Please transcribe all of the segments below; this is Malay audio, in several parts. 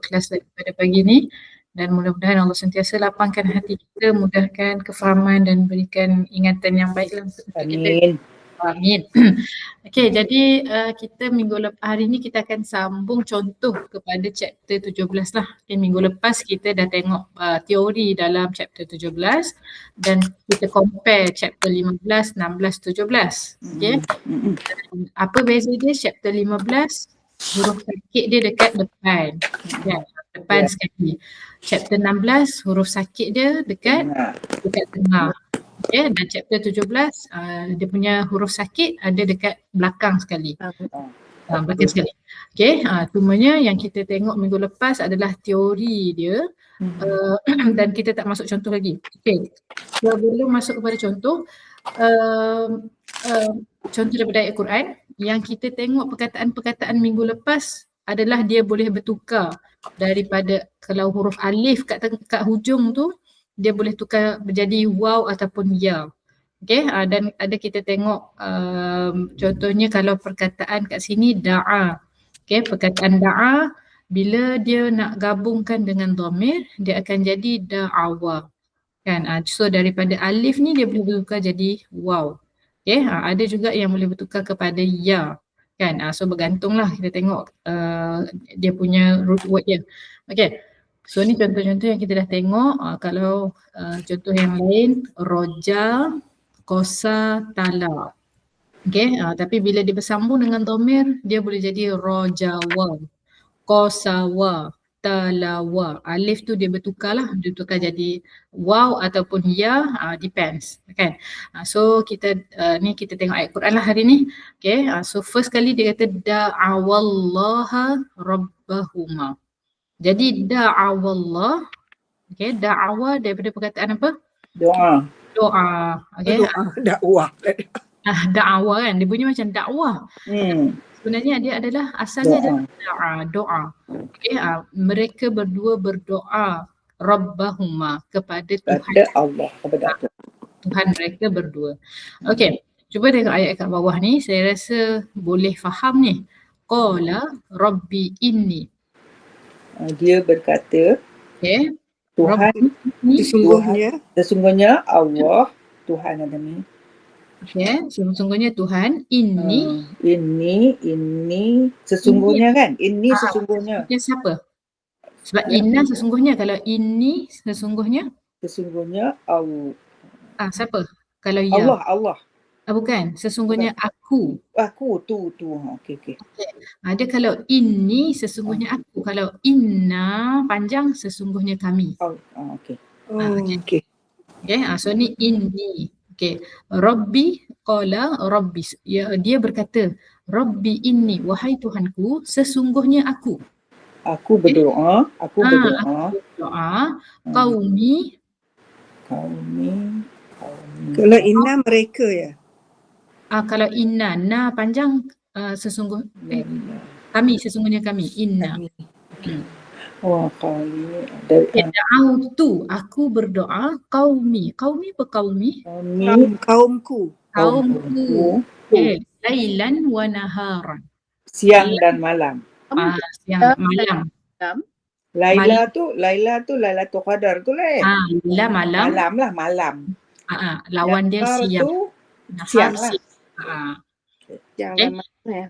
kelas pada pagi ni, dan mudah-mudahan Allah sentiasa lapangkan hati kita, mudahkan kefahaman dan berikan ingatan yang baiklah untuk kita. Amin. Amin. Okey, jadi kita hari ni kita akan sambung contoh kepada chapter 17 lah. Okay, minggu lepas kita dah tengok teori dalam chapter 17 dan kita compare chapter 15, 16, 17. Okey. Apa beza dia? Chapter 15 huruf sakit dia dekat depan. Ya, depan sekali. Chapter 16 huruf sakit dia dekat tengah. Okay, dan chapter 17 dia punya huruf sakit ada dekat belakang sekali. Belakang sekali. Okay, cumanya yang kita tengok minggu lepas adalah teori dia dan kita tak masuk contoh lagi. Okay, sebelum masuk kepada contoh, contoh daripada ayat Quran, yang kita tengok perkataan-perkataan minggu lepas adalah dia boleh bertukar daripada kalau huruf alif kat hujung tu, dia boleh tukar menjadi waw ataupun ya. Okay, dan ada kita tengok contohnya kalau perkataan kat sini da'a. Okay, perkataan da'a bila dia nak gabungkan dengan dhamir, dia akan jadi da'awa. Kan, so daripada alif ni dia boleh bertukar jadi waw. Okay, ada juga yang boleh bertukar kepada ya. Kan, so bergantunglah kita tengok dia punya root word dia. Okay. So ni contoh-contoh yang kita dah tengok. Kalau contoh yang lain, roja, kosa, tala. Okay, tapi bila dia bersambung dengan dhamir, dia boleh jadi rojawa, kosawa, talawa. Alif tu dia bertukar lah, dia tukar jadi waw ataupun ya, depends. Kan? So kita ni kita tengok ayat Quran lah hari ni. Okay, so first kali dia kata da'awallaha rabbahuma. Jadi da'awallah, okay, da'awa daripada perkataan apa? Doa. Doa. Okay. Dakwah. Da'awa kan, dia bunyi macam dakwah. Sebenarnya dia adalah asalnya adalah doa. Okay, mereka berdua berdoa rabbahuma kepada Tuhan Allah, kepada Tuhan mereka berdua. Okay, cuba tengok ayat kat bawah ni, saya rasa boleh faham ni. Qala rabbi inni. Dia berkata, okay, Tuhan, sesungguhnya Allah, Tuhan ada ni. Okay, sesungguhnya Tuhan, ini, sesungguhnya kan? Ini sesungguhnya. Dia siapa? Sebab inna sesungguhnya, kalau ini sesungguhnya? Sesungguhnya Allah. Siapa? Kalau ya? Allah. Bukan, sesungguhnya aku. Aku tu. Okay. Ada kalau ini sesungguhnya aku. Kalau inna panjang sesungguhnya kami. Okay. Okay, so ni ini. Okay, Rabbi qala Rabbi. Ya, dia berkata, Rabbi inni, wahai Tuhanku, sesungguhnya aku. Aku berdoa. Qaumi. Kalau inna mereka ya? Kalau inna, na panjang kami, sesungguhnya kami, inna. Da'autu, aku berdoa, qaumi apa qaumi? Kaumku. Lailan wa naharan. Siang dan malam. Siang malam. Laila tu Lailatul Qadar tu lah. Laila malam. Malam. Lawan dia siang. Siang lah. Jangan mana ya.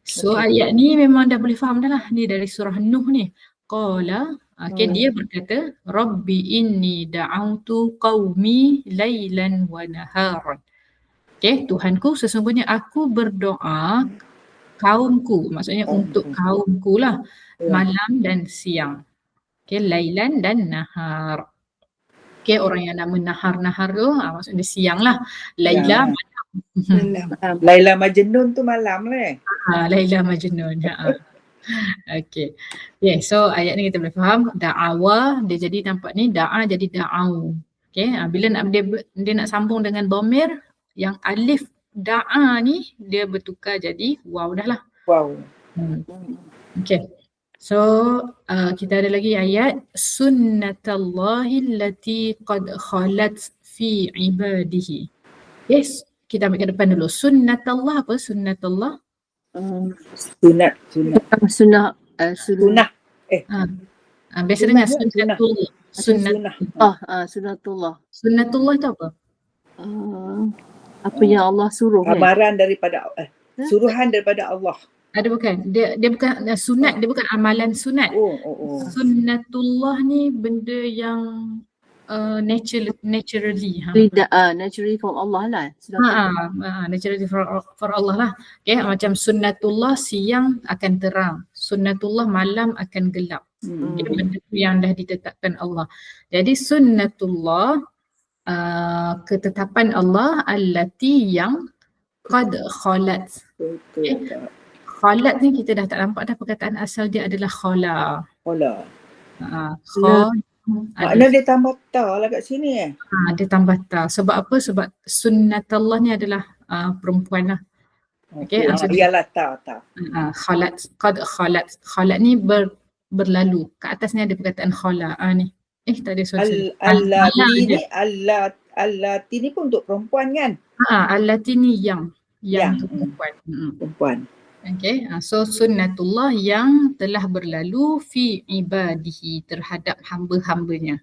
So ayat ni memang dah boleh faham dah lah. Ni dari surah Nuh ni. Qala, dia berkata, Rabbi inni da'autu qaumi lailan wa naharan. Okay, Tuhanku, sesungguhnya aku berdoa kaumku, maksudnya untuk kaumku lah, malam dan siang. Okay, lailan dan nahar. Okay, orang yang nama nahar tu maksudnya siang lah. Laila malam. Laila Majnun tu malam lah. Laila Majnun. Okay. Yeah, so ayat ni kita boleh faham. Da'awa, dia jadi nampak ni da'a jadi da'au. Okay, bila nak dia nak sambung dengan dhamir, yang alif da'a ni dia bertukar jadi waw dah lah. Wow. Okay. So kita ada lagi ayat sunnatallahi allati qad khalat fi ibadihi. Yes, kita ambil ke depan dulu. Sunnatallah apa? Sunnatallah. Sunnah. Biasa Sunnah dengar ke? sunnatullah. Sunnah. Sunatullah. Sunnatullah tu apa? Apa yang Allah suruh kan? Amaran daripada suruhan daripada Allah. Ada bukan? Dia bukan sunat, dia bukan amalan sunat. Oh. Sunnatullah ni benda yang naturally. Naturally from Allah lah. Naturally for Allah lah. Okay, macam sunnatullah siang akan terang. Sunnatullah malam akan gelap. Okay, benda tu yang dah ditetapkan Allah. Jadi sunnatullah ketetapan Allah allati yang qad khalat. Betul. Khalat ni kita dah tak nampak dah perkataan asal dia adalah khala. Makna dia tambah ta lah kat sini Dia tambah ta. Sebab apa? Sebab sunnatullah ni adalah perempuan lah. Okay. Ialah ta. Khalat. Qad khalat. Khalat ni berlalu. Kat atas ni ada perkataan khala. Ni. Tak ada suara. Allati ni pun untuk perempuan kan? Allati ni yang tu perempuan. Perempuan. Okay, so sunnatullah yang telah berlalu fi ibadihi terhadap hamba-hambanya.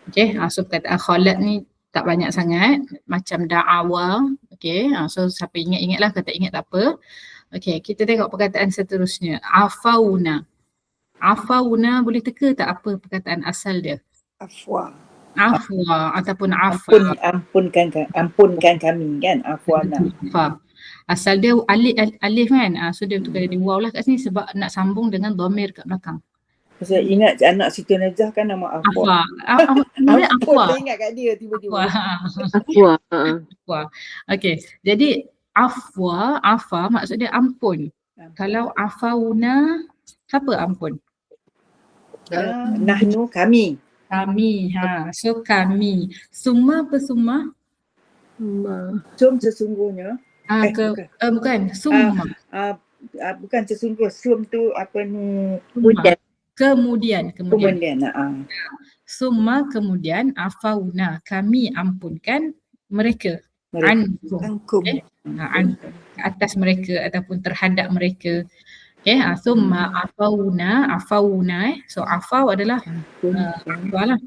Okay, so perkataan khalat ni tak banyak sangat, macam da'awa. Okay, so siapa ingat-ingatlah, kata ingat tak apa. Okay, kita tengok perkataan seterusnya. Afauna. Afauna boleh teka tak apa perkataan asal dia? Afwa ataupun afa. Ampunkan kami kan? Afwana. Asal dia alif kan, so dia tukar jadi waw lah kat sini sebab nak sambung dengan dhamir kat belakang. Saya ingat anak Siti Najah kan nama Afwa. Namanya Afwa. Saya ingat kat dia tiba-tiba. Afwa. Okay, jadi afa maksud dia ampun. Kalau afauna, siapa ampun? Nahnu, kami. So kami. Summa apa summa? Sesungguhnya. Bukan. Summa. Bukan sesungguh. Sum tu apa ni? Kemudian. Summa kemudian afauna. Kami ampunkan mereka. Ankum. Atas mereka ataupun terhadap mereka. Okay, summa afauna. So afau adalah afau lah.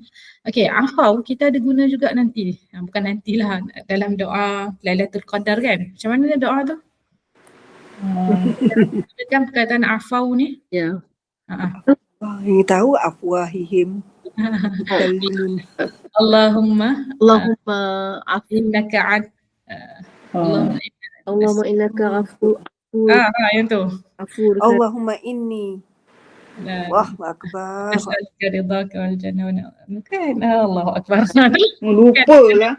Okay, afau kita ada guna juga nanti. Bukan nantilah, dalam doa Lailatul Qadar kan. Macam mana doa tu? Kan perkataan afau ni? Ya. Ini tahu afwahihim. Allahumma innaka Allahumma innaka afu. Yang tu. Allahumma inni. Allahu akbar. As'aluka ridhaka wal jannah. Bukan. Allahu akbar. Lupalah.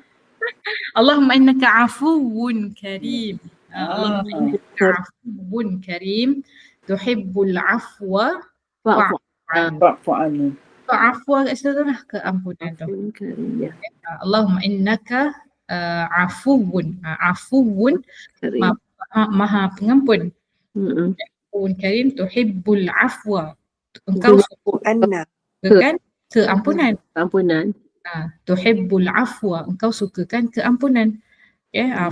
Allahumma innaka afuwun karim. Allahumma innaka afuwun karim. Tuhibbul afwa fa'fu anni. Afwa kat situ lah keampunan tu. Allahumma innaka afuwun maha pengampun. Afuwun karim tuhibbul afwa. Engkau suka keampunan. Tuhibbul afwa. Engkau sukakan keampunan.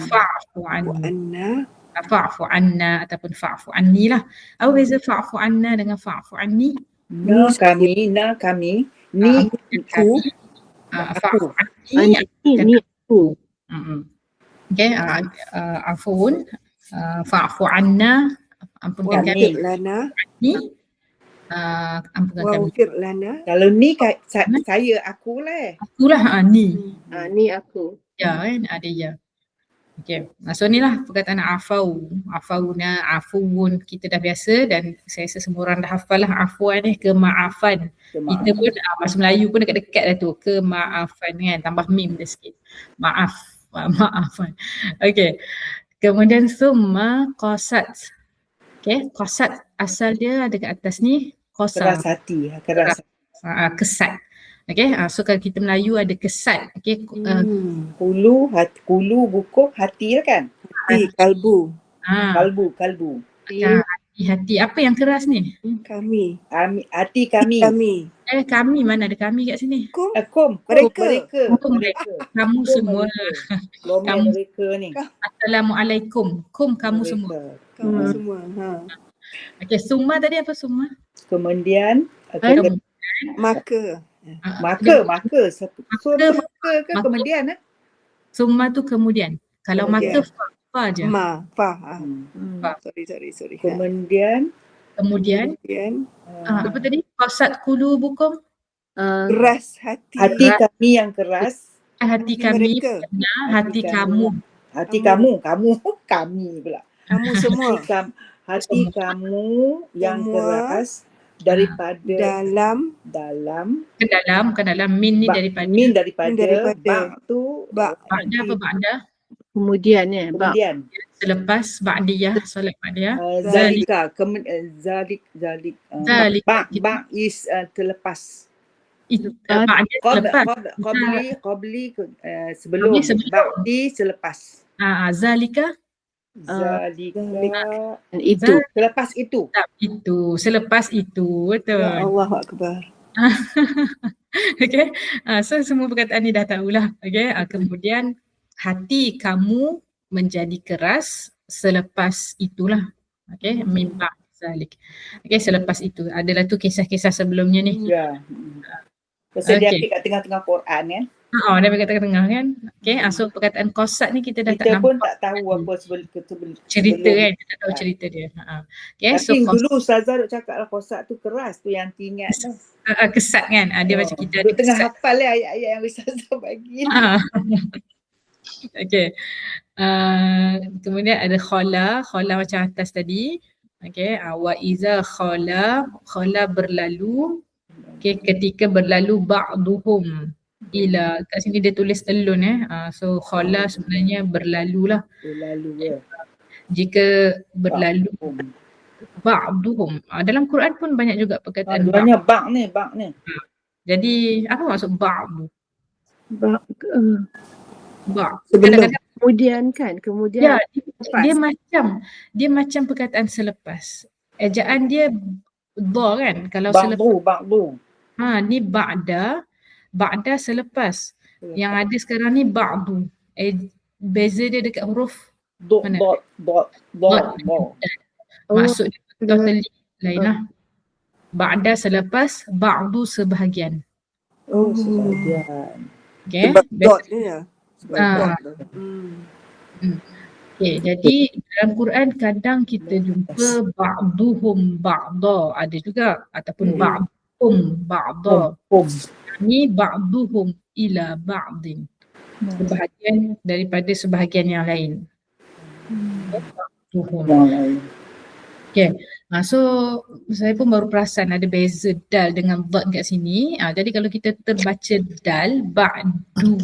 Fa'fu anna. Fa'fu anna ataupun fa'fu anni lah. Apa beza fa'fu anna dengan fa'fu anni? Kami. Ni aku. Fa'fu anni. Ni aku. Okay, afun. Fa'fu anna. Ampunkan kami. Ni. Ampunkan kami. Kalau ni saya, akulah. Akulah, ni. Ni aku. Ya kan, ada ya. Okay, so ni lah perkataan afauna, afuun, kita dah biasa dan saya rasa semua orang dah hafal lah afuan ni, kemaafan. Kita pun bahasa Melayu pun dekat-dekat dah tu, kemaafan kan, tambah mim dia sikit. Maafan. Okay, kemudian summa qasat. Okay, qasat asal dia ada kat atas ni, qasat. Keras hati. Kesat. Okay, so kalau kita Melayu ada kesat. Okay, kulu buku hati lah kan? Hati, kalbu. Kalbu. Hati. Apa yang keras ni? Kami. Hati kami. Kami mana ada kami kat sini? Mereka. Kamu semua. Kamu mereka ni. Assalamualaikum. Kamu semua. Kamu semua. Okey, summa tadi apa summa? Kemudian Maka. maka. So tu maka ke maka. kemudian Summa tu kemudian. Kalau Kemudian. maka fa je. Fa. Fa. Sorry. Kemudian Kemudian apa tadi? Qasat qulubukum. Keras hati. hati kami yang keras. Hati kami mereka. benar, hati kamu. Hati kami pula. Kamu semua. Hati kamu yang Semua keras daripada dalam Bukan dalam min ni daripada. min daripada daripada. Ba'da apa ba'da? Kemudian Selepas ba'diyah, solat ba'diyah. Zalika Zalika. ba is terlepas. Ba'da selepas. Qabli sebelum. Ba'di selepas. Zalika. Zalika itu. selepas itu. Selepas itu, betul. Ya Allah Akbar. Okay. So semua perkataan ni dah tahulah. Okay. Kemudian hati kamu menjadi keras selepas itulah. Okay. Mimba zalik. Okay. Selepas itu. Adalah tu kisah-kisah sebelumnya ni. Ya. Pasal dia ambil kat tengah-tengah Quran kan. Dia ambil kat tengah-tengah kan. Okay. So perkataan qasat ni kita dah kita tak pun nampak. tak tahu apa cerita kan. Kita tak tahu cerita dia. Okay. Tapi So dulu Ustazah duk cakap lah qasat tu keras tu yang ingat tu. kesat kan. Dia macam kita ada tengah kesat. hafal lah ayat-ayat yang Ustazah bagi. Okay. Kemudian ada khala macam atas tadi. Okay. Wa iza khala berlalu. Okay. Ketika berlalu ba'duhum ila, kat sini dia tulis alone so khala sebenarnya berlalu lah. Berlalu ya. Jika berlalu ba'duhum. Dalam Quran pun banyak juga perkataan banyak bak ni. Jadi apa maksud ba'du? Kadang-kadang kemudian ya, dia macam perkataan selepas. Ejaan dia dha kan. Kalau ba'du. Ni ba'da selepas. Yang ada sekarang ni ba'du. Beza dia dekat huruf mana? Dot. Maksud dia totally lain lah. Ba'da selepas, ba'du sebahagian. Sebahagian. Okay. Sebab dot dia. Okay, jadi dalam Quran kadang kita jumpa ba'duhum ba'da ada juga ataupun ba'duhum ba'da. Ni ba'duhum ila ba'din. Sebahagian daripada sebahagian yang lain. Okay. So saya pun baru perasan ada beza dal dengan dad kat sini. Jadi kalau kita terbaca dal ba'du.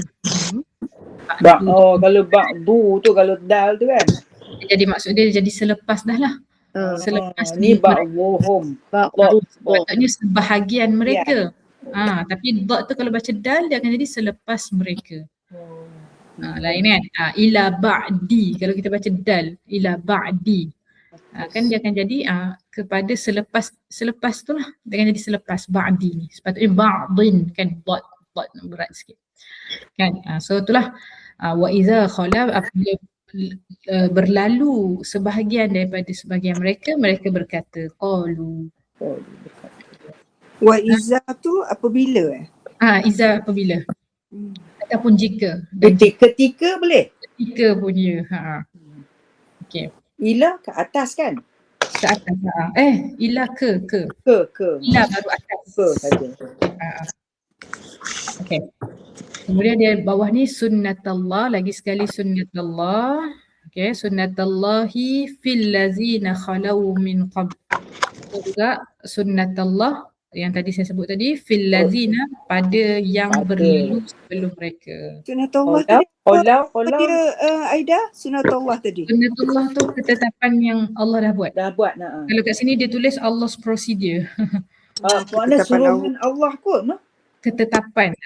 Kalau ba'du tu kalau dal tu kan. Jadi maksud dia jadi selepas dah lah. Selepas ni ba'duhum. Maksudnya sebahagian mereka. Tapi dad tu kalau baca dal dia akan jadi selepas mereka. Lain kan. Ila ba'di. Kalau kita baca dal ila ba'di. Kan dia akan jadi kepada selepas tu lah. Dia akan jadi selepas ba'di ni. Sepatutnya ba'din kan. Dad berat sikit. Kan. So itulah wa iza khala apabila berlalu sebahagian daripada sebahagian mereka berkata qalu. Wa iza tu apabila iza apabila ataupun jika. Ketika boleh? Ketika punya. Okey. Ila ke atas kan? Ke atas. Ila ke. Ila baru atas. Ke saja. Okey. Kemudian dia bawah ni sunnatullah, lagi sekali sunnatullah. Okey, sunnatullahi fil ladzina khalau min qabl. Juga sunnatullah yang tadi saya sebut tadi fil ladzina pada yang berlalu sebelum mereka. Sunnatullah tadi. Kalau dia Aida sunnatullah tadi. Sunnatullah tu ketetapan yang Allah dah buat. Kalau kat sini dia tulis Allah's procedure. Mana suruhan Allah kot no? Ketetapan.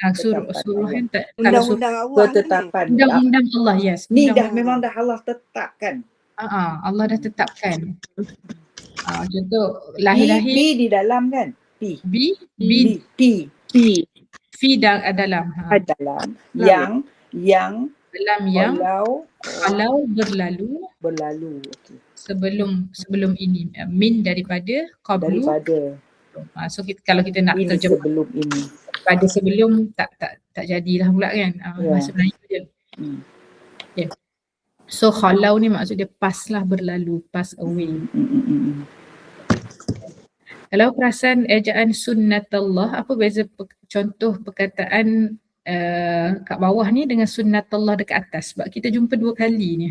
Suruhan tak. Undang-undang Allah. Ketetapan. Undang-undang Allah, yes. Ni dah memang dah Allah tetapkan. Allah dah tetapkan. Contoh lahir-lahir. P di dalam kan? P. Fi dalam. Dalam. Yang dalam yang kalau berlalu. Okay. sebelum ini. Min daripada qablu. So kalau kita nak Ini terjemah sebelum ini. pada sebelum tak jadilah pula kan. Bahasa Melayu je. Okay. So khalau ni maksud dia pass lah, berlalu, pass away. Kalau perasan ejaan sunnatullah, apa beza contoh perkataan kat bawah ni dengan sunnatullah dekat atas? Sebab kita jumpa 2 kali ni.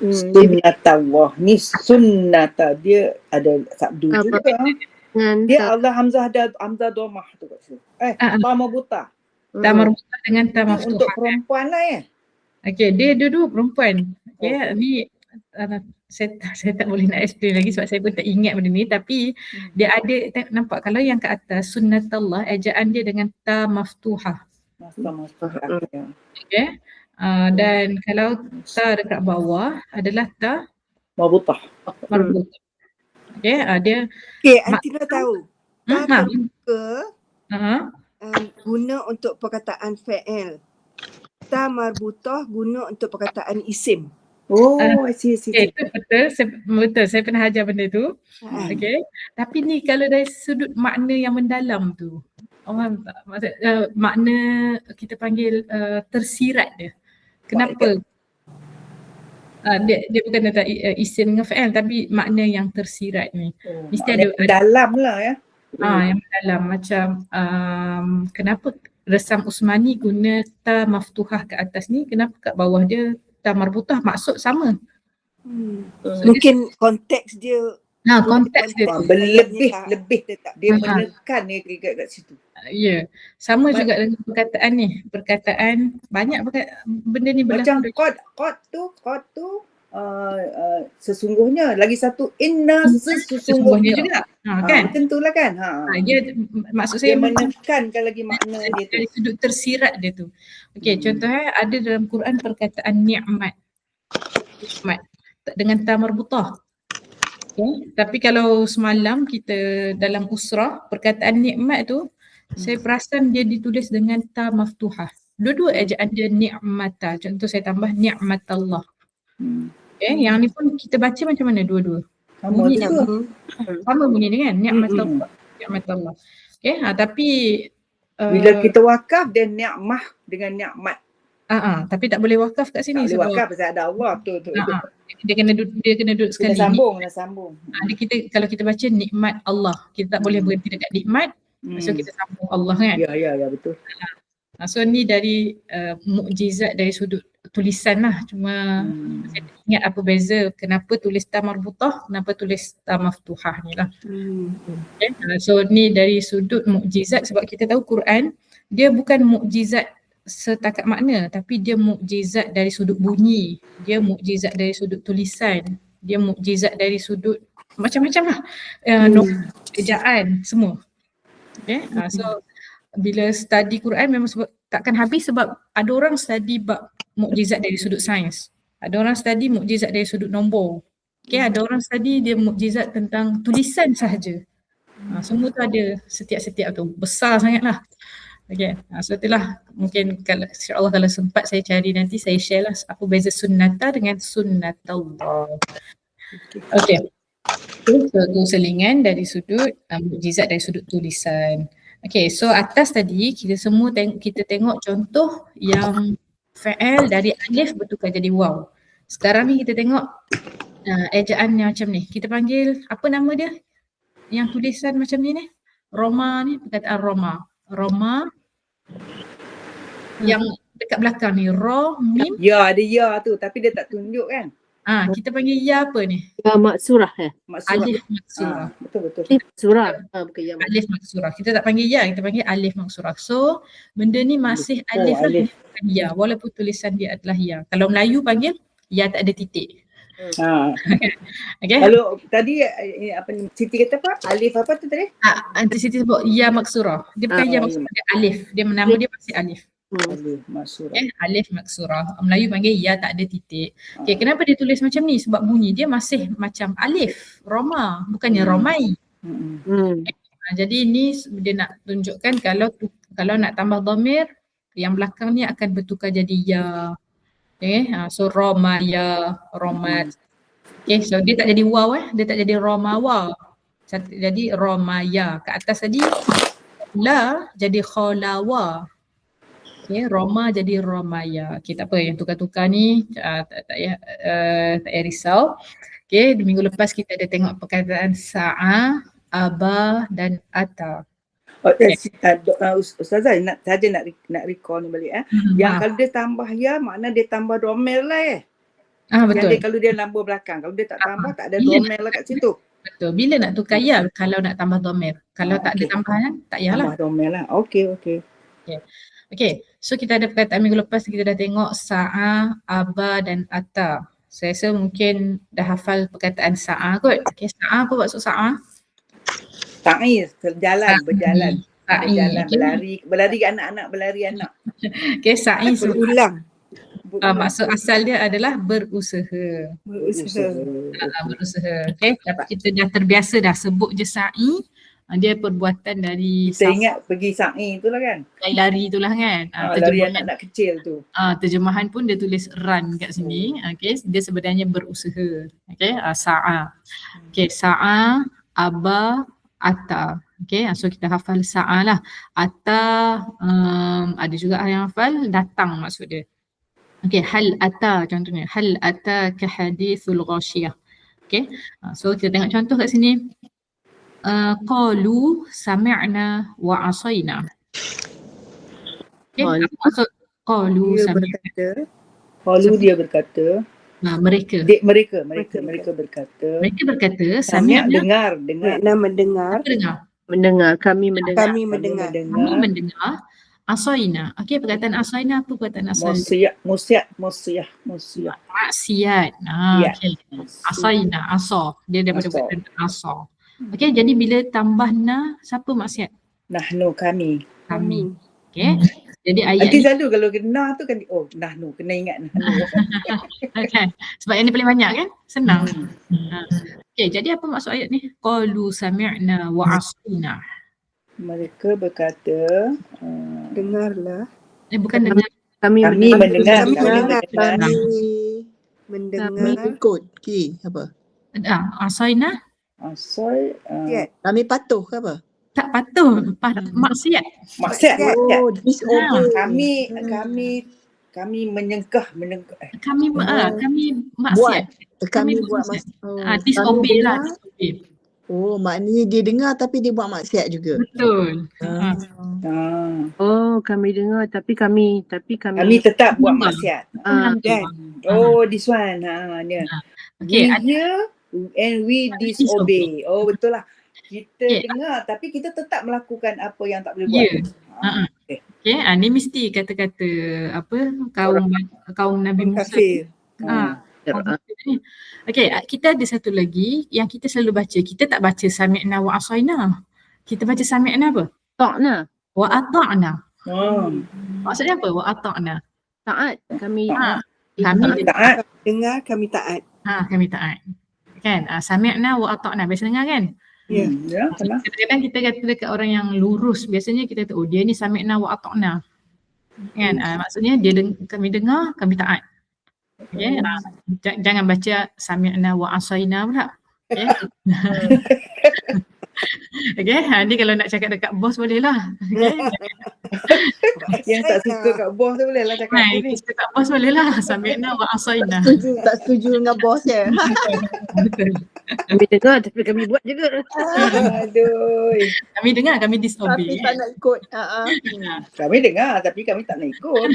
Sunnatullah ni sunnata, dia ada sabdu juga. Dia Allah hamzah domah tu kat situ. Ta marbutah. Ta marbutah dengan ta maftuhah. Untuk perempuan lah ya. Okey, dia dua-dua perempuan. Okey, ni saya tak boleh nak explain lagi sebab saya pun tak ingat benda ni, tapi dia ada, nampak kalau yang kat atas sunnatullah ejaan dia dengan ta maftuhah. Okey. Dan kalau ta dekat bawah adalah ta marbutah. Okey, dia Antina tahu. Ta terbuka guna untuk perkataan fa'il. Ta marbutah guna untuk perkataan isim. I see. Okay, itu betul. Saya pernah ajar benda tu. Okay. Tapi ni kalau dari sudut makna yang mendalam tu, orang tak maksud makna kita panggil tersirat dia. Kenapa? Dia bukan tentang isim dengan fa'il, tapi makna yang tersirat ni. Mesti ada dalam lah ya. Yang mendalam, macam kenapa resam Usmani guna ta maftuhah kat atas ni, kenapa kat bawah dia ta marbutah, maksud sama. Mungkin konteks dia. Konteks dia lebih dia menekan dia kat situ. Ya, sama juga dengan perkataan ni. Perkataan banyak benda ni berlaku. Macam qad tu sesungguhnya, lagi satu inna sesungguhnya juga. Kan? Tentulah kan. Dia maksud saya menekankan lagi makna dia tu. Dari sudut tersirat dia tu. Okey, contohnya ada dalam Quran perkataan ni'mat. Dengan ta marbutah. Okay. Tapi kalau semalam kita dalam usrah, perkataan nikmat tu saya perasan dia ditulis dengan ta maftuhah. Dua-dua ejaan dia ni'mata. Contoh saya tambah ni'matallah. Okay. Yang ni pun kita baca macam mana dua-dua? Sama bunyi dia kan? Ni'matallah. Okay. Tapi bila kita wakaf dia ni'mah dengan ni'mat. Tapi tak boleh wakaf kat sini. Tak boleh wakaf pasal ada Allah. Betul. Dia kena duduk sekali. Nak sambung. Kalau kita baca nikmat Allah, kita tak boleh berhenti dekat nikmat. So kita sambung Allah kan. Ya betul. So ni dari mukjizat dari sudut tulisan lah. Cuma saya ingat apa beza kenapa tulis ta marbutah, kenapa tulis ta maftuhah ni lah. Okay. So ni dari sudut mukjizat, sebab kita tahu Quran dia bukan mukjizat setakat makna, tapi dia mukjizat dari sudut bunyi, dia mukjizat dari sudut tulisan, dia mukjizat dari sudut macam-macam lah, ejaan semua. Okay. So bila study Quran memang takkan habis, sebab ada orang study bab mukjizat dari sudut sains, ada orang study mukjizat dari sudut nombor, ada orang study dia mukjizat tentang tulisan sahaja. Semua tu ada setiap-setiap tu, besar sangat lah. Okay, so itulah mungkin kalau insyaAllah kalau sempat saya cari nanti saya share lah apa beza sunnata dengan sunnatullah. Okay, so selingan dari sudut mukjizat dari sudut tulisan. Okay, so atas tadi kita semua kita tengok contoh yang fa'il dari alif bertukar jadi waw. Sekarang ni kita tengok ejaan yang macam ni, kita panggil apa nama dia yang tulisan macam ni Roma ni, perkataan Roma yang dekat belakang ni ra mim. Ya, ada ya tu tapi dia tak tunjuk kan. Kita panggil ya apa ni? Ya maksurah Alif maksurah. Betul. Surah. Bukan ya. Alif maksurah. Kita tak panggil ya, kita panggil alif maksurah. So benda ni masih alif lah, bukan ya, walaupun tulisan dia adalah ya. Kalau Melayu panggil ya tak ada titik. Okay. Kalau tadi apa ni Siti kata apa? Alif apa tu tadi? Nanti Siti sebut ya maksurah. Dia bukan ya maksurah, dia alif. Dia nama dia masih alif. Alif maksurah. Alif maksurah. Melayu panggil ya tak ada titik. Okay, kenapa dia tulis macam ni? Sebab bunyi dia masih macam alif, Roma, bukannya Romai. Jadi ni dia nak tunjukkan kalau nak tambah dhamir, yang belakang ni akan bertukar jadi ya. Okay, so Roma ya, Romat. Okay, so dia tak jadi waw dia tak jadi romawa. Jadi romaya. Kat atas tadi la jadi kholawa. Okay, Roma jadi Romaya. Okay, tak apa yang tukar-tukar ni tak payah risau. Okay, minggu lepas kita ada tengok perkataan sa'a, aba dan ata. Ustazah nak recall ni balik Yang kalau dia tambah ya, makna dia tambah domel lah Betul. Kalau dia lambung belakang, kalau dia tak tambah tak ada domel lah kat situ. Betul. Bila nak tukar ya kalau nak tambah domel? Kalau tak ada tambahan, tak payahlah. Tambah domel lah. Okey. Okay, so kita ada perkataan minggu lepas kita dah tengok sa'a, aba dan ata. Saya rasa mungkin dah hafal perkataan sa'a kot. Okay, sa'a apa maksud sa'a? Sa'i, berjalan. Sa'i. Berlari ke anak-anak, berlari anak. Okay, sa'i Berulang. maksud asal dia adalah berusaha. Okay, kita dah terbiasa dah sebut je sa'i. Dia perbuatan dari kita ingat pergi sa'i tu lah kan, lari tu lah kan, lari anak kecil tu. Terjemahan pun dia tulis run kat sini. Okay, dia sebenarnya berusaha. Okay, sa'a. Okay, sa'a, aba, ata. Okay, so kita hafal sa'a lah. Ata, ada juga yang hafal datang maksud dia. Okay, hal ata contohnya, hal ata ka hadithul ghashiyah. Okay, so kita tengok contoh kat sini. Qalu sami'na wa asayna. Okay, apa maksud qalu sami'na? Qalu dia berkata. Mereka berkata. Mereka berkata sami'na sami'na mendengar. Kami mendengar. Kami mendengar. Asayna. Okay, perkataan asayna apa perkataan asayna? Maksiat. Okay. Asayna, asa. Dia daripada perkataan asa. Okay, jadi bila tambah na, siapa maksiat? Nahnu, kami. Okay, jadi ayat nanti ni selalu kalau kena tu kan, nahnu, kena ingat nahnu. okay. Sebab yang ni paling banyak kan? Senang. Okay, jadi apa maksud ayat ni? Qalu sami'na wa asayna. Mereka berkata, dengarlah. Bukan dengar. Kami mendengar. Kami ikut. Apa? Asayna. Kami patuh ke apa? Tak patuh. Maksiat. Oh, disobey. Kami menyengkah. Kami maksiat. Kami buat maksiat. Disobey lah. Disobey. Oh, maknanya dia dengar tapi dia buat maksiat juga. Betul. Oh, kami dengar tapi kami tetap buat maksiat. This one. Okay, we hear and we disobey. Oh, betul lah. Kita dengar tapi kita tetap melakukan apa yang tak boleh buat. Okay, ni mesti kata-kata apa kaum Nabi Musa. Okay, kita ada satu lagi yang kita selalu baca. Kita tak baca sami'na wa asayna. Kita baca sami'na apa? Ta'na. Wa ata'na. Maksudnya apa? Wa ata'na. Taat. Kami taat. Dengar, kami taat. Kami taat. Kan? Sami'na wa ata'na. Biasa dengar kan? Ya. Kadang-kadang kita kata dekat orang yang lurus, biasanya kita kata, dia ni sami'na wa ata'na. Kan? Maksudnya kami dengar, kami taat. Okay? Jangan baca sami'na wa asayna pula. Okay? Okay, ni kalau nak cakap dekat bos boleh lah. Okay? Yang tak suka kat bos tu boleh lah cakap ni. Suka kat bos boleh lah. Sami'na wa asayna. Tak setuju dengan bos ya. Betul. Kami dengar tapi kami buat juga. Aduh. Kami dengar, kami disobey. Tapi tak nak ikut. Kami dengar tapi kami tak nak ikut.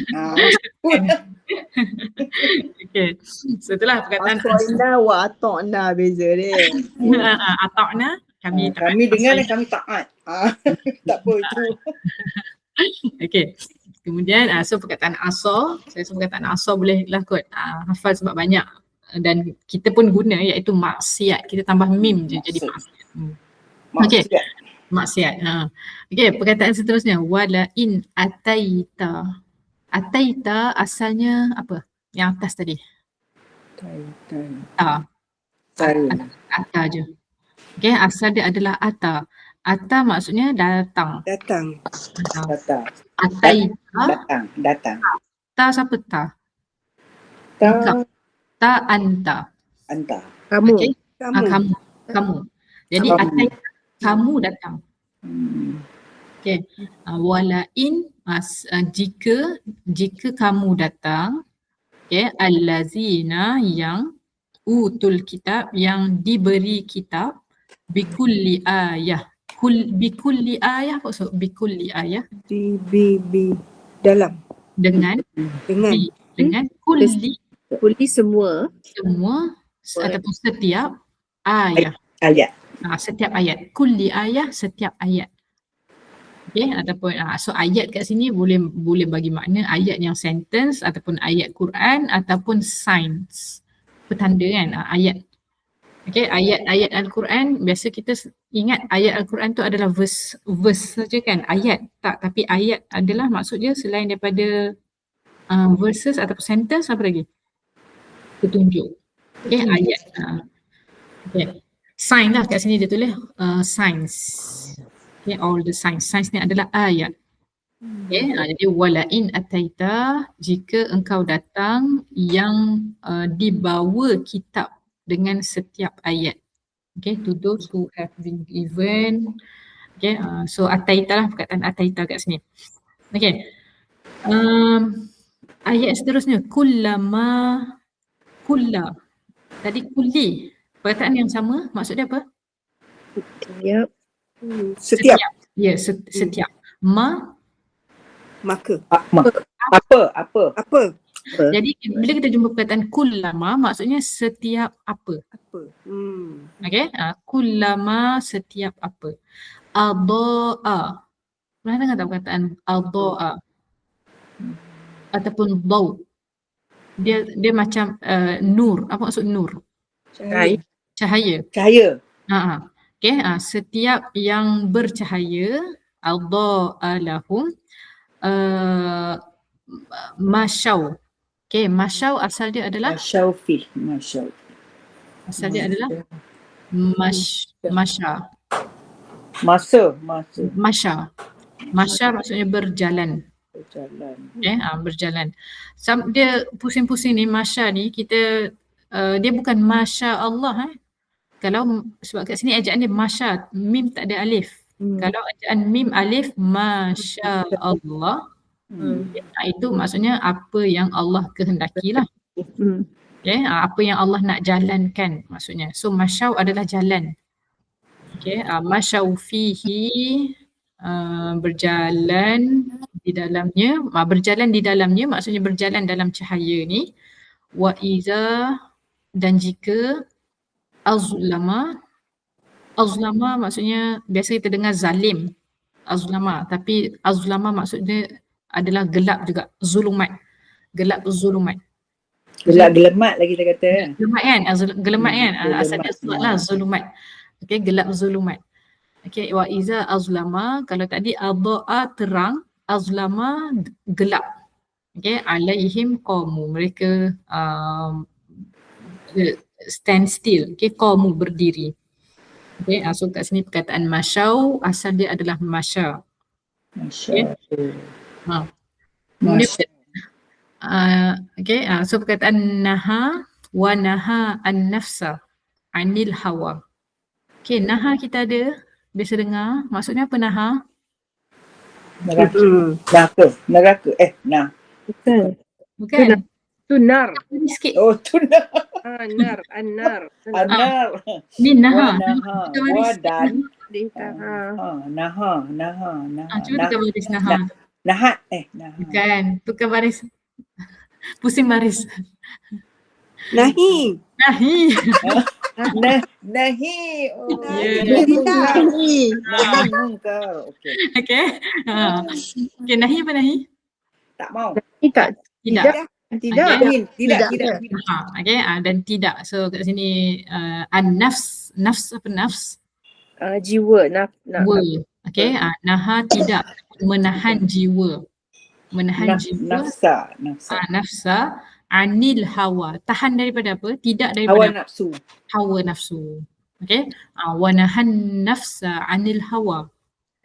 Okay. So itulah perkataan asayna wa ata'na beza dia. ata'na. Kami dengar dan kami taat. Tak apa itu. Okay. Kemudian so perkataan asa, saya rasa perkataan asa boleh lah kot hafal sebab banyak dan kita pun guna iaitu maksiat. Kita tambah mim je jadi maksiat. Okay. Maksiat. Okay, perkataan seterusnya wala in ataita. Ataita asalnya apa? Yang atas tadi. Ata je. Okay, asal dia adalah ata. Ata maksudnya datang. Datang. Ataita. Datang. Ta siapa ta? Ta Ta anta. Kamu. Okey. Kamu. Kamu. Jadi Kamu. ataita, kamu datang. Hmm. Okey. Walain jika kamu datang, okey, allazina yang utul kitab, yang diberi kitab, bikulli ayah. Bikulli ayah apa maksud bikulli ayah? Di dalam. Dengan kulli, Kulli semua. ataupun setiap ayah. Ayat. Setiap ayat. Kulli ayah, setiap ayat. Okay, ataupun so ayat kat sini boleh bagi makna ayat yang sentence ataupun ayat Quran ataupun signs. Petanda kan, ayat. Okay, ayat-ayat Al-Quran, biasa kita ingat ayat Al-Quran tu adalah verse saja kan, ayat. Tak, tapi ayat adalah maksud dia selain daripada verses ataupun sentence, apa lagi? Petunjuk. Okay, ayat. Okay. Sign lah kat sini dia tulis signs. Okay, all the signs. Signs ni adalah ayat. Okay, jadi walain ataita, jika engkau datang yang dibawa kitab dengan setiap ayat. Okay, to those who have been given. Okay, so ataita lah perkataan ataita kat sini. Okay, ayat seterusnya kulla. Tadi kulli, perkataan yang sama, maksud dia apa? Setiap. Ya, setiap. Maka. Apa? Jadi bila kita jumpa perkataan kullama, maksudnya setiap apa. Okay, kullama, setiap apa. Adha'a. Pernah dengar tak perkataan adha'a? Ataupun daw. Dia macam nur. Apa maksud nur? Cahaya. Okay, setiap yang bercahaya, adha'a lahum, masyaw. Okay, masyaw asal dia adalah? Asal dia adalah? Masya. Maksudnya berjalan. Okay, berjalan. Dia pusing-pusing ni, masya ni, kita dia bukan masya Allah. Kalau sebab kat sini ejaan dia masya, mim tak ada alif. Kalau ejaan mim alif, masya Allah, itu maksudnya apa yang Allah kehendaki lah. Okay, apa yang Allah nak jalankan maksudnya. So masyaw adalah jalan. Okay, masyaw fihi, berjalan di dalamnya. Berjalan di dalamnya maksudnya berjalan dalam cahaya ni. Wa iza, dan jika azlama maksudnya biasa kita dengar zalim. Azlama, tapi azlama maksudnya adalah gelap juga, zulumat. Gelap Gelap-gelemat lagi kita kata. Gelemat kan? Gelemat kan? Asal dia lah zulumat. Okay, gelap zulumat. Okay, wa iza azlama, kalau tadi adha'a terang, azlama gelap. Okay, alaihim qamu, mereka stand still. Okay, qamu berdiri. Okay, so kat sini perkataan masyaw, asal dia adalah masya. Okay. So perkataan naha, wa naha an-nafsa anil hawa. Okay, naha kita ada biasa dengar, maksudnya apa naha? Neraka. Bukan. Tu nar. Sikit. Oh, tu nar. An-nar. Ni naha. Naha. Cuba tukar baris naha. Nahat. Bukan, tukar baris. Pusing baris. Nahi. Nahi. Nahi. Okay. Okay, nahi apa nahi? Tak mau. Tidak. Tidak. Okay, dan tidak. So kat sini an-nafs. Nafs apa nafs? Jiwa. Okay, naha tidak. Menahan jiwa. Nafsa. Anil hawa. Tahan daripada apa? Tidak daripada hawa nafsu. Okay. Wa nahan nafsa anil hawa.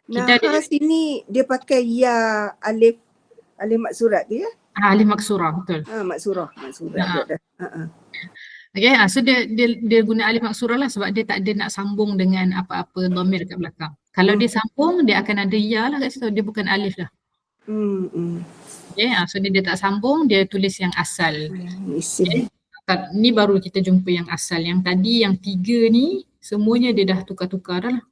Naha sini dia pakai ya alif maksurat tu ya? Alif maksurah, betul. Maksurah. Okay, so dia guna alif maksurah lah sebab dia tak ada nak sambung dengan apa-apa dhamir kat belakang. Kalau dia sambung, dia akan ada ya lah kat situ, dia bukan alif lah. Okay, so dia tak sambung, dia tulis yang asal. Isim. Okay. Ni baru kita jumpa yang asal. Yang tadi, yang 3 ni, semuanya dia dah tukar-tukar dah lah.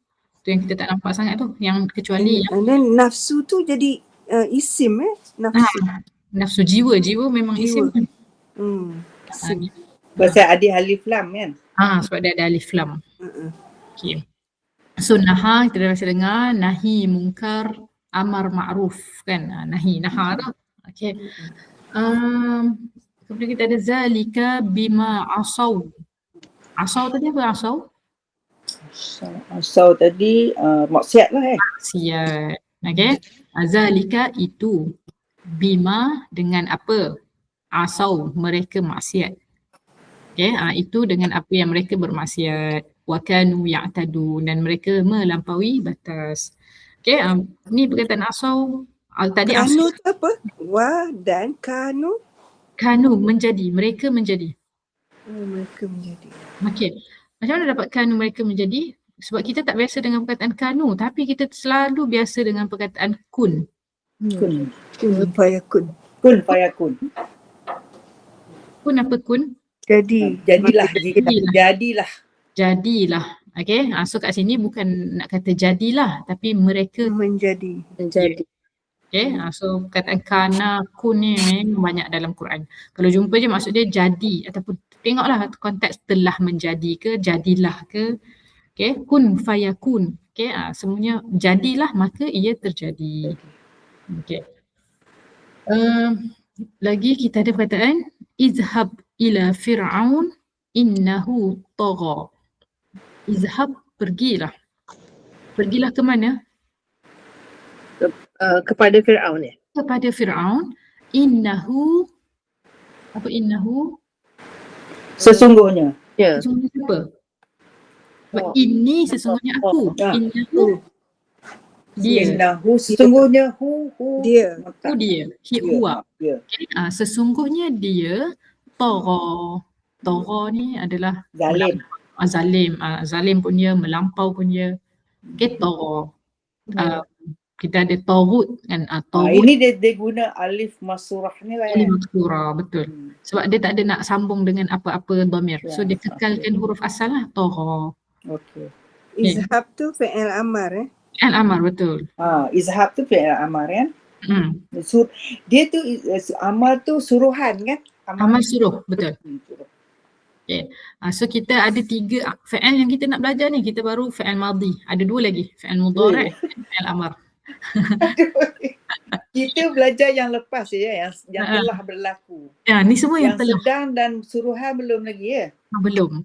Tu yang kita tak nampak sangat tu. Yang kecuali And then nafsu tu jadi isim nafsu. Nafsu jiwa memang isim kan. Isim. Pasal ada alif lam kan. Sebab dia ada alif lam. Okay. So naha kita dah biasa dengar, nahi mungkar, amar ma'ruf kan. Naha tu. Okay. Kemudian kita ada zalika bima asaw. Asaw tadi apa asaw? Asaw tadi maksiat lah Maksiat. Okay. Zalika itu. Bima dengan apa? Asaw, mereka maksiat. Okay, itu dengan apa yang mereka bermaksiat. Wa kanu ya'tadun, dan mereka melampaui batas. Okay, ni perkataan asaw. Tadi Kanu tu apa? Wa dan kanu. Kanu menjadi, mereka menjadi. Mereka menjadi. Okay, macam mana dapat kanu mereka menjadi? Sebab kita tak biasa dengan perkataan kanu, tapi kita selalu biasa dengan perkataan kun. Kun Fayakun. Kun fayakun. Kun apa kun? Jadilah. Okay, so kat sini bukan nak kata jadilah, tapi mereka menjadi. Okay, so perkataan kana, kun ni memang banyak dalam Quran. Kalau jumpa je maksud dia jadi, ataupun tengoklah konteks telah menjadi ke, jadilah ke. Okay, kun fayakun. Okay, semuanya jadilah maka ia terjadi. Okay. Lagi kita ada perkataan izhab ila fir'aun innahu tagha. Izhab, pergilah. Pergilah ke mana? Kepada Fir'aun ya? Kepada Fir'aun. Innahu, apa innahu? Sesungguhnya. Ya. Sesungguhnya siapa? Ini sesungguhnya aku. Innahu dia. Innahu sesungguhnya Dia. Huwa. Okay. Sesungguhnya dia Tagha ni adalah zalim. Zalim pun dia, melampau pun dia. Okay, Tagha. Kita ada taghut kan. Ini dia guna alif masurah ni lah. Alif masurah, betul. Sebab dia tak ada nak sambung dengan apa-apa dhamir. So dia kekalkan huruf asal lah, Tagha. Okay. Izhab tu fi'il amar Fi'il amar, betul. Izhab tu fi'il amar kan. Dia tu amar tu suruhan kan. Amal suruh, betul. Okay. So kita ada 3 fi'il yang kita nak belajar ni. Kita baru fi'il madhi. Ada 2 lagi. Fi'il mudhari' dan fi'il amar. Kita belajar yang lepas yang telah berlaku. Ya, ni semua yang telah. Sedang dan suruhan belum lagi ya? Belum.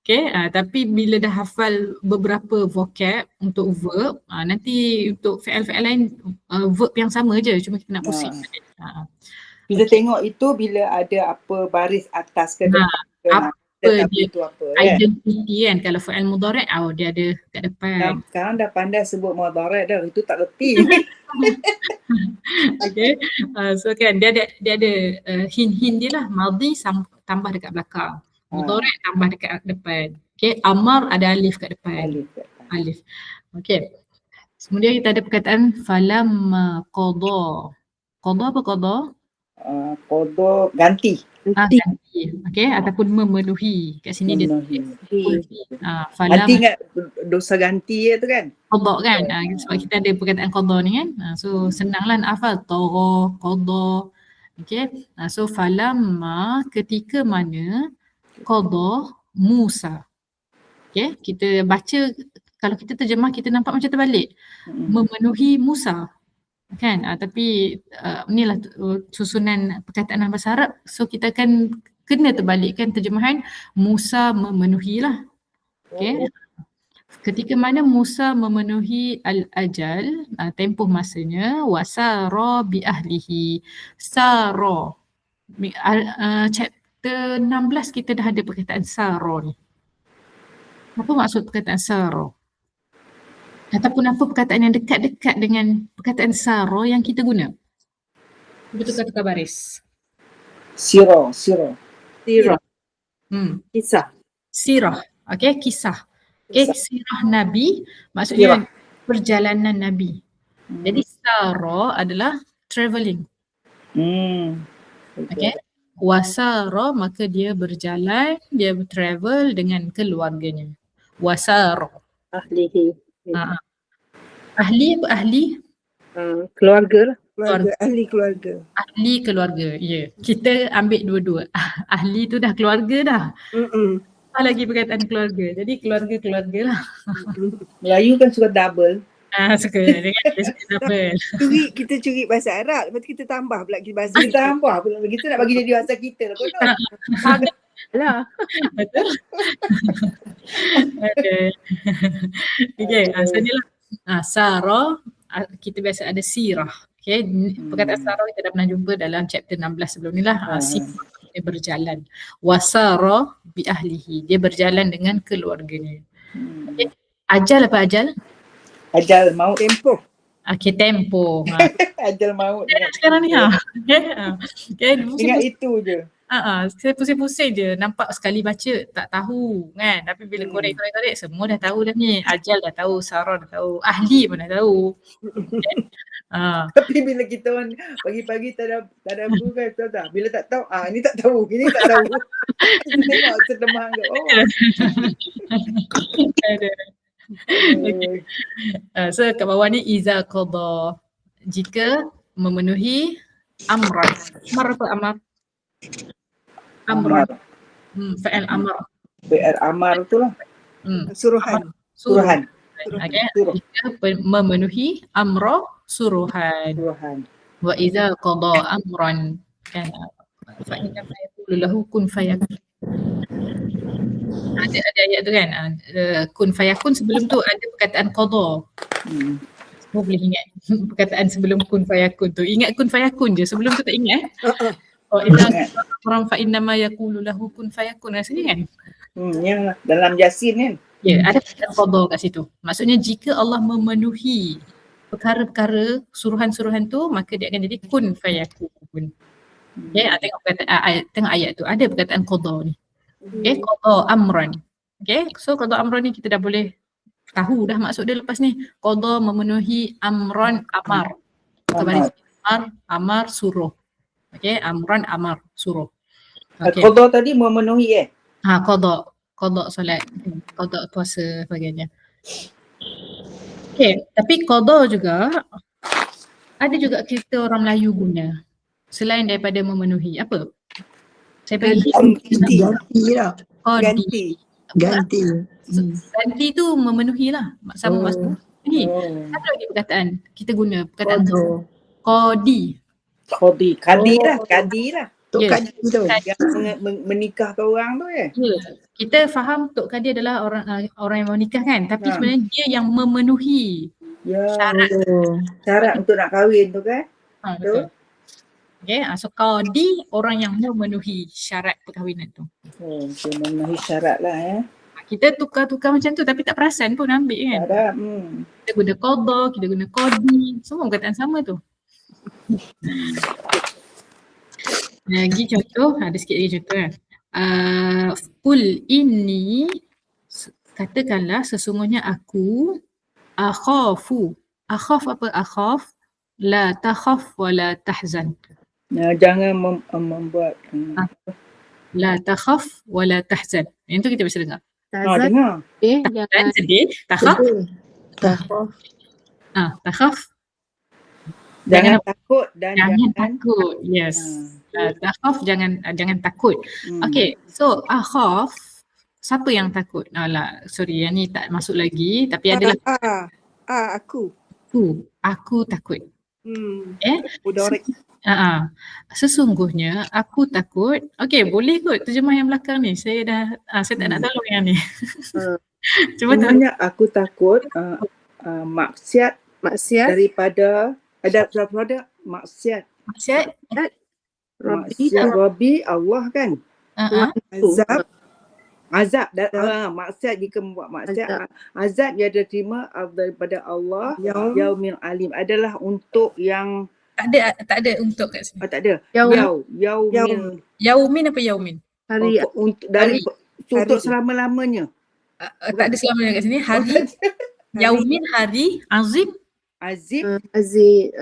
Okay, tapi bila dah hafal beberapa vocab untuk verb, nanti untuk fi'il-fi'il lain verb yang sama je, cuma kita nak pusing. Kita tengok itu bila ada apa baris atas ke depan ke apa dia itu apa identity kan. Kalau fi'il mudhari' dia ada kat depan. Sekarang dah pandai sebut mudhari' dah, itu tak reti. Okay, so kan dia ada hint-hint dia lah. Madhi tambah dekat belakang, mudhari' tambah dekat depan. Okay, amar ada alif kat depan. Alif. Okay. Kemudian kita ada perkataan falamma qada. Qada apa qada? Qada ganti. Ganti. Okay, ataupun memenuhi. Kat sini dia ganti ingat dosa ganti tu kan? Qada kan. Sebab kita ada perkataan qada ni kan. So senanglah nak hafal. Tagha, qada. Okay. So falamma, ketika mana qada Musa. Okay, kita baca, kalau kita terjemah kita nampak macam terbalik. Memenuhi Musa. Kan, tapi inilah susunan perkataan dalam bahasa Arab. So kita akan kena terbalikkan terjemahan Musa memenuhi lah. Okay. Ketika mana Musa memenuhi al-ajal, tempoh masanya, wasara bi ahlihi. Sara. Chapter 16 kita dah ada perkataan sara ni. Apa maksud perkataan sara? Ataupun apa perkataan yang dekat-dekat dengan perkataan sara yang kita guna? Betul kata baris. Sira. Kisah. Sirah. Okay, kisah. Okay, sirah Nabi maksudnya perjalanan Nabi. Jadi sara adalah travelling. Okay. Wasara maka dia berjalan, dia travel dengan keluarganya. Wasara. Ahlihi. Ahli apa ahli? Keluarga lah. Keluarga, ahli keluarga. Ahli keluarga. Ya. Yeah. Kita ambil dua-dua. Ahli tu dah keluarga dah. Apa lagi perkataan keluarga. Jadi keluarga-keluarga lah. Melayu kan suka double. Suka dengan dia suka double. Kita curi bahasa Arab, lepas tu kita tambah pula bahasa Kita tambah pula. Kita nak bagi jadi bahasa kita lah. Lah. Betul? Okay. Okay, so ni lah. Sarah, kita biasa ada sirah. Okay, perkataan sarah kita dah pernah jumpa dalam chapter 16 sebelum ni lah. Sirah, dia berjalan. Wasara bi ahlihi, dia berjalan dengan keluarganya. Okay. Ajal apa ajal? Ajal maut. tempoh. Okay, tempoh. Ajal maut. Sekarang ni Okay, Ingat itu je. saya pusing-pusing je, nampak sekali baca tak tahu kan, tapi bila korek-korek semua dah tahu dah ni. Ajal dah tahu, Sarah dah tahu, ahli pun dah tahu. Tapi bila kita orang pagi-pagi tak ada apa kan, tahu tak? Bila tak tahu, ini tak tahu, ini tak tahu. Kita tengok terlemah ke. So kat bawah ni iza qada, jika memenuhi amran. Amar apa amar? Amran. Fa'il amar. Fa'il amar tu lah. Suruhan. Suruhan. Okay. Jika memenuhi amra suruhan. Wa iza qada amran kan fa inna ma yaqulu lahu kun fayakun. Ada ayat tu kan, kun fayakun, sebelum tu ada perkataan qada. Semua boleh ingat perkataan sebelum kun fayakun tu. Ingat kun fayakun je, sebelum tu tak ingat. Orang fa inna ma yaqulu lahu kun fayakun rasanya kan. Yang dalam Yasin kan. Ya, ada perkataan qada kat situ. Maksudnya jika Allah memenuhi perkara-perkara suruhan-suruhan tu, maka dia akan jadi kun fayakun. Okay, tengok ayat tu ada perkataan qada ni. Okay, qada amran. Okay, so qada amran ni kita dah boleh tahu dah maksud dia lepas ni. Qada memenuhi amran amar. Amar suruh. Okay, amran amar suruh. Okay. Qada tadi memenuhi qada solat, qada puasa sebagainya. Okay, tapi qada juga ada juga kita orang Melayu guna selain daripada memenuhi. Apa? Saya bagi ganti tu memenuhi lah, sama maksud memenuhi. Ada lagi perkataan kita guna perkataan qadi lah. Tok Kadi tu yang menikahkan orang tu ya. Kita faham Tok Kadi adalah orang yang menikah kan, tapi sebenarnya dia yang memenuhi syarat untuk nak kahwin tu kan. Betul. Okay, so qadi orang yang memenuhi syarat perkahwinan tu. Dia memenuhi syarat lah ya. Kita tukar-tukar macam tu tapi tak perasan pun ambil kan. Ada. Kita guna qada, kita guna qadi, semua perkataan sama tu. Lagi contoh, ada sikit lagi contoh kan. Qul inni, katakanlah sesungguhnya aku, akhafu. Akhaf apa akhaf? La takhaf wa la tahzan. Jangan membuat la takhaf wa la tahzan. Yang tu kita bisa dengar. Dengar. Jangan sedih, takhaf. Takhaf. Jangan takut dan jangan takut. Yes. Takhaf, jangan takut. Okay, so akhaf, siapa yang takut? Sorry, yang ni tak masuk lagi, tapi adalah aku takut. Sesungguhnya aku takut. Okay, boleh kot terjemah yang belakang ni. Saya tak nak tolong yang ni. Cuba tanya. Aku takut maksiat daripada maksiat Rabbi Allah kan. Azab maksiat, jika membuat maksiat, azab yang dia terima daripada Allah yaumil alim adalah untuk yang tak ada untuk kat sini. Tak ada. Yaumin Yaumin apa yaumin? Hari untuk dari Hari. untuk selama-lamanya. Tak ada selamanya kat sini. Hari, Yaumin, hari, Azim. Azim Azim.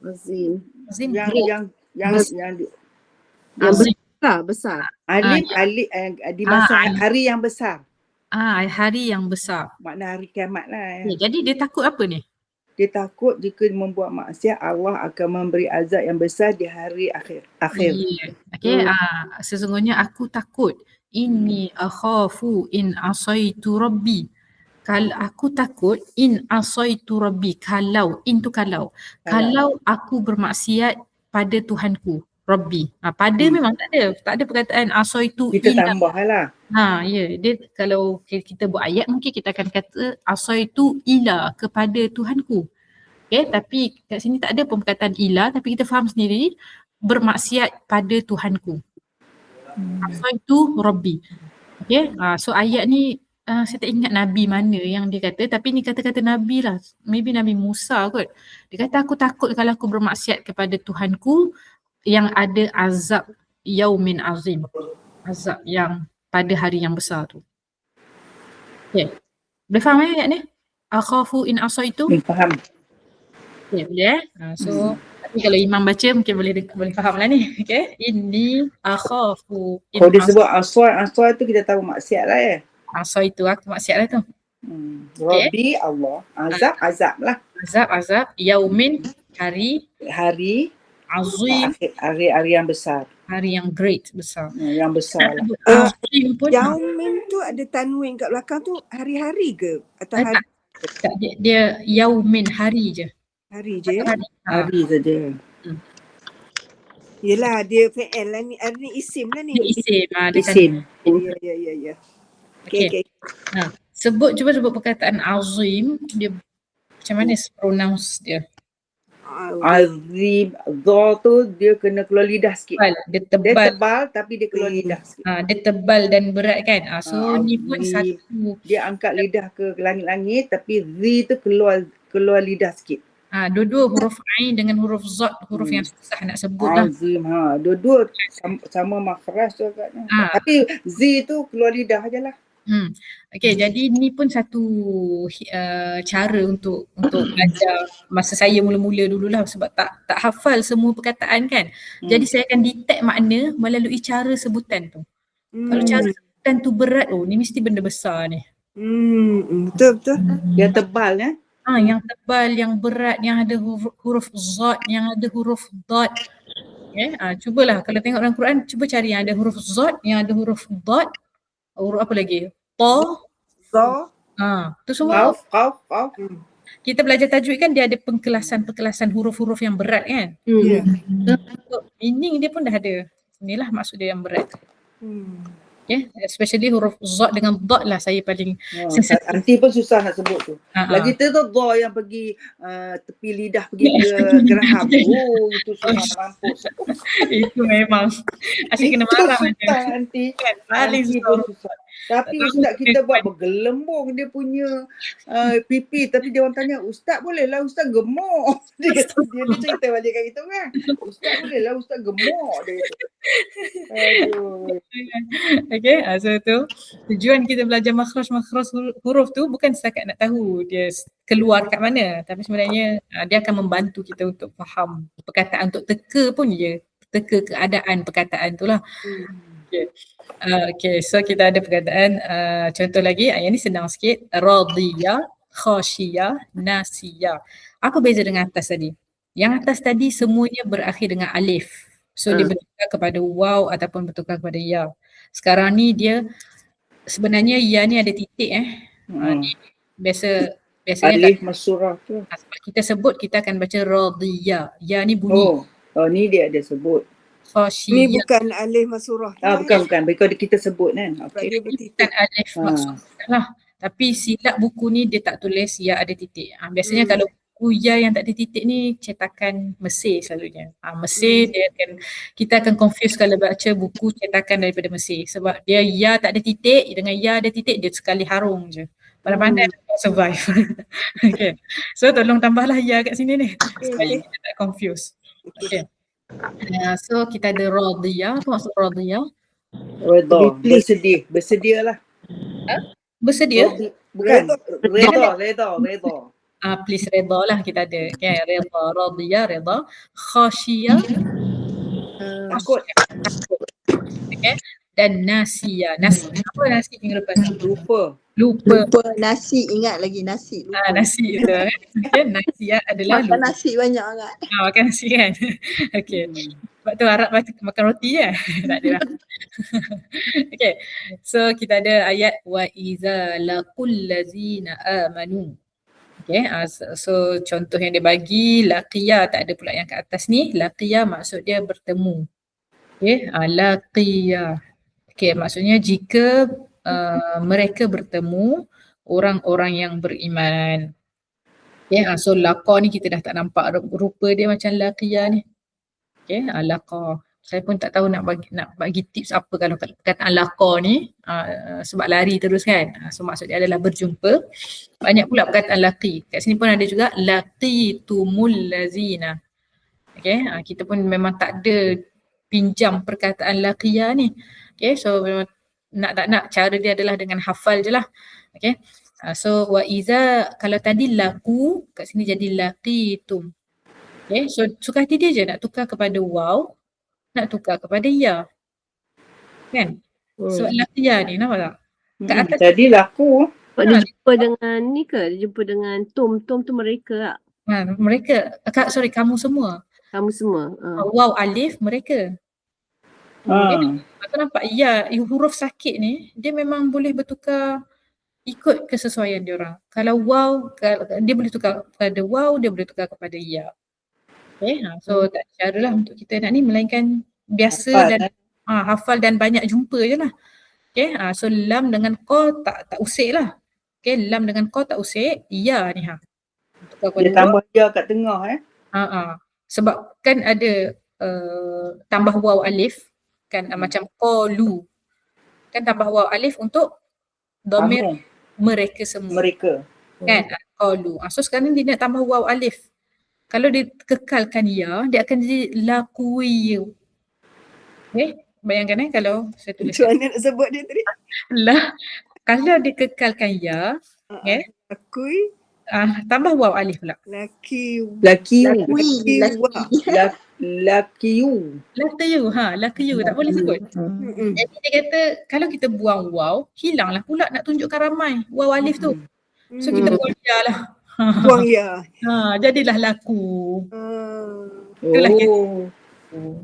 Azim. Azim, yang great. yang Azim. Besar. alif ya. alif di masa alif. hari yang besar. Hari yang besar. Makna hari kiamat lah. Jadi dia takut apa ni? Dia takut jika membuat maksiat Allah akan memberi azab yang besar di hari akhir. Ya. Okay. Sesungguhnya aku takut. Inni akhafu in asaitu rabbi. Kalau aku takut in asaitu rabbi. Kalau, in tu kalau aku bermaksiat pada Tuhanku, Rabbi. Pada memang tak ada perkataan asaitu Kita ila. tambah lah. Dia kalau kita buat ayat mungkin kita akan kata asaitu ila, kepada Tuhanku. Okay, tapi kat sini tak ada pun perkataan ila, tapi kita faham sendiri bermaksiat pada Tuhanku. Asaitu Rabbi. Okay, so ayat ni saya tak ingat Nabi mana yang dia kata, tapi ni kata-kata Nabi lah. Maybe Nabi Musa kot. Dia kata aku takut kalau aku bermaksiat kepada Tuhanku yang ada azab yaumin azim. Azab yang pada hari yang besar tu. Okay. Boleh faham ayat ni? Akhafu in asaitu. Faham. Okay, boleh so tapi kalau imam baca mungkin boleh faham lah ni. Okay. Inni akhafu in Kalau dia sebut asal tu kita tahu maksiat lah ya. asaitu, aku maksiat lah tu. Rabbi Allah. Azab lah. Azab yaumin, hari azim, Hari yang besar. hari yang great, besar. Yang besar lah. Azim pun Yaumin tu ada tanwin kat belakang tu hari-hari ke? Atau hari, tak, dia yaumin, hari je. hari je? Hari saja. Yelah dia fi'il lah ni. Ni isim lah ni. Dia isim. Isim. Ya. Okay. Cuba sebut perkataan azim, dia macam mana pronounce dia? Azim. Dha tu dia kena keluar lidah sikit. Dia Dia tebal. tebal tapi dia keluar lidah sikit. Dia tebal dan berat kan. So ni pun azim. satu. Dia angkat lidah ke langit-langit tapi zi tu keluar lidah sikit. Dua-dua huruf ain dengan huruf zat, huruf yang susah nak sebut lah. Azim. Dua-dua sama makhraj tu agaknya. Tapi zi tu keluar lidah je lah. Okay, jadi ni pun satu cara untuk belajar masa saya mula-mula dululah, sebab tak hafal semua perkataan kan. Jadi saya akan detect makna melalui cara sebutan tu. Kalau cara sebutan tu berat, ni mesti benda besar ni. Betul. Yang tebal ya. Yang tebal, yang berat, yang ada huruf zat, yang ada huruf dad. Okay, cubalah kalau tengok dalam Quran, cuba cari yang ada huruf zat, yang ada huruf dad. Huruf apa lagi? Ta. Tu semua. Qaf. Kita belajar tajwid kan, dia ada pengkelasan huruf-huruf yang berat kan. Ya. Meaning dia pun dah ada. Inilah maksud dia yang berat. Okay, especially huruf zat dengan dad lah saya paling Nanti pun susah nak sebut tu. Lagi tu dha yang pergi tepi lidah pergi ke geraham. Itu susah mampus. Itu memang asyik kena marah nanti. kan. Paling susah. Tapi ustaz kita buat bergelembung dia punya pipi, tapi dia orang tanya, ustaz boleh lah ustaz gemuk. Dia cerita balik kat kita kan. Ustaz boleh lah ustaz gemuk dia kata. Aduh. Okay, so tu tujuan kita belajar makhraj huruf tu bukan setakat nak tahu dia keluar kat mana, tapi sebenarnya dia akan membantu kita untuk faham perkataan, untuk teka pun teka keadaan perkataan tu lah. Okay, so kita ada perkataan contoh lagi, yang ni senang sikit. Radiyah, khashiyah, nasiyah. Apa beza dengan atas tadi? Yang atas tadi semuanya berakhir dengan alif. So dia bertukar kepada waw ataupun bertukar kepada ya. Sekarang ni dia sebenarnya ya ni ada titik ni biasanya alif masurah tu. Sebab kita sebut, kita akan baca radiyah. Ya ni bunyi. Ni dia ada sebut. Ni bukan alif masurah. Bukan. Because kita sebut kan. Okay. Dia bertitik. Bukan alif maksudnya lah. Tapi silap buku ni dia tak tulis ya ada titik. Biasanya kalau buku ya yang tak ada titik ni cetakan Mesir selalunya. Mesir kita akan confuse kalau baca buku cetakan daripada Mesir. Sebab dia ya tak ada titik dengan ya ada titik, dia sekali harung je. Pandai-pandai survive. Okay. So tolong tambahlah ya kat sini ni supaya kita tak confuse. Okay. So kita ada radiyah. Apa maksud radiyah? Redha. Lebih please. Bersedialah. Bersedia? Bukan. Redha. Redha. Please redha lah kita ada. Okay, redha, radiyah, redha, khashiyah, Takut. okay, dan nasiyah. Nasi, apa nasi minggu lepas? Lupa. Lupa. Lupa nasi, ingat lagi nasi. Lupa. Nasi itu. Okay, nasiyah adalah Makan lupa. nasi banyak sangat. Makan nasi kan. Okay. Sebab tu Arab makan roti je. Tak ada lah. Okay. So kita ada ayat wa iza laqul lazina amanu. Okay. So contoh yang dia bagi laqiya, tak ada pula yang kat atas ni. Laqiya maksud dia bertemu. Okay. Laqiya. Okay. Maksudnya jika mereka bertemu orang-orang yang beriman. Okay. So laqa ni kita dah tak nampak rupa dia macam laqiya ni. Okay, laqa. Saya pun tak tahu nak bagi tips apa kalau perkataan laqa ni sebab lari terus kan. So maksud dia adalah berjumpa. Banyak pula perkataan laqi. Kat sini pun ada juga laqitumul lazina. Okay, kita pun memang tak ada pinjam perkataan laqiya ni. Okay, so memang nak tak nak cara dia adalah dengan hafal je lah. Okay, so wa iza kalau tadi laku kat sini jadi laqitum. Okay, so suka hati dia je nak tukar kepada waw, nak tukar kepada ya. Kan? Sebab laqiya ni, nampak tak? Kat atas Jadi laku. Sebab dia jumpa dengan ni ke? Dia jumpa dengan Tom tu mereka tak? mereka, kamu semua. Kamu semua. Waw alif mereka. Maka nampak ya, huruf sakit ni dia memang boleh bertukar ikut kesesuaian dia orang. Kalau waw, dia boleh tukar kepada waw, dia boleh tukar kepada ya. Okay, so tak ada cara lah untuk kita nak ni melainkan biasa Hafal, dan hafal dan banyak jumpa je lah. Okay, so lam dengan qa tak usik lah. Okay, lam dengan qa tak usik, ya ni tukar kepada Dia tambah dia kat tengah sebab kan ada tambah waw alif kan macam qalu. Kan tambah waw alif untuk dhamir mereka semua. Mereka. Kan qalu. So sekarang dia nak tambah waw alif. Kalau dia kekalkan ya, dia akan jadi lakuyu. Okay, bayangkan kalau saya tulis. Macam mana nak sebut dia tadi? Kalau dia kekalkan ya, okay, Lakui. tambah waw alif pula. Lakiu. Lakiyu. Lakiyu, tak boleh sebut. Jadi dia kata kalau kita buang waw, hilanglah pula nak tunjukkan ramai waw alif tu. So kita buang ya lah. Buang ya. Jadilah laku. Itulah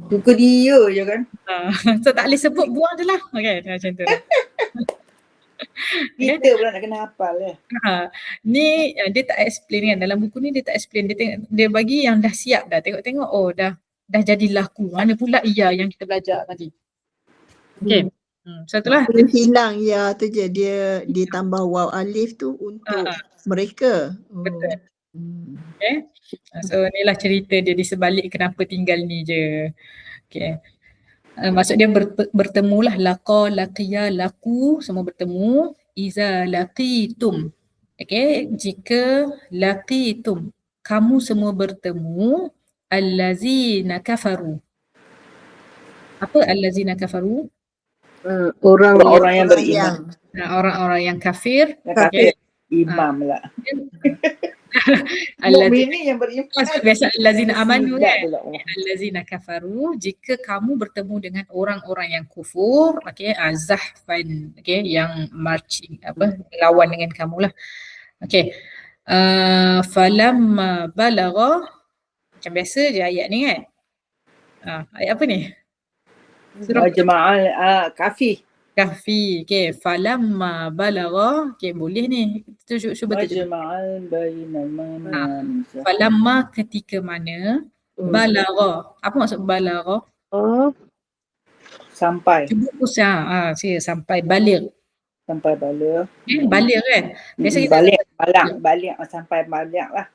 Suka dia je kan. So tak boleh sebut, buang je lah. Okay, macam tu. Kita pula nak kena hafal Ni dia tak explain kan. Dalam buku ni dia tak explain. Dia bagi yang dah siap dah. Tengok-tengok, oh dah jadi laku. Mana pula iya yang kita belajar tadi. Okay. So itulah. Dia hilang ya tu je. Dia tambah waw alif tu untuk mereka. Betul. Okay. So inilah cerita dia di sebalik kenapa tinggal ni je. Okay. Maksud dia bertemulah laqa, laqiya, laku semua bertemu. Iza laqitum. Okay. Jika laqitum, kamu semua bertemu. Allazina kafaru. Apa allazina kafaru? Orang yang beriman. Orang-orang yang kafir. Kafir. Imam lah. Mukmin ni yang beriman. Biasa allazina amanu kan. Allazina kafaru, jika kamu bertemu dengan orang-orang yang kufur, okey, zahfan, okey, yang marching lawan dengan kamu lah. Okey. Falamma balagha, macam biasa je ayat ni kan. Ayat apa ni? Surah Jama'ah Kahfi. Okay, falamma balagha, okay, boleh ni. Kita cuba terjemah. Jama'al bainal man. Falamma ketika mana balagha. Apa maksud balagha? Sampai. Cuba usaha sampai baligh. Sampai baligh. Baligh kan? Biasa kita baligh sampai baligh lah.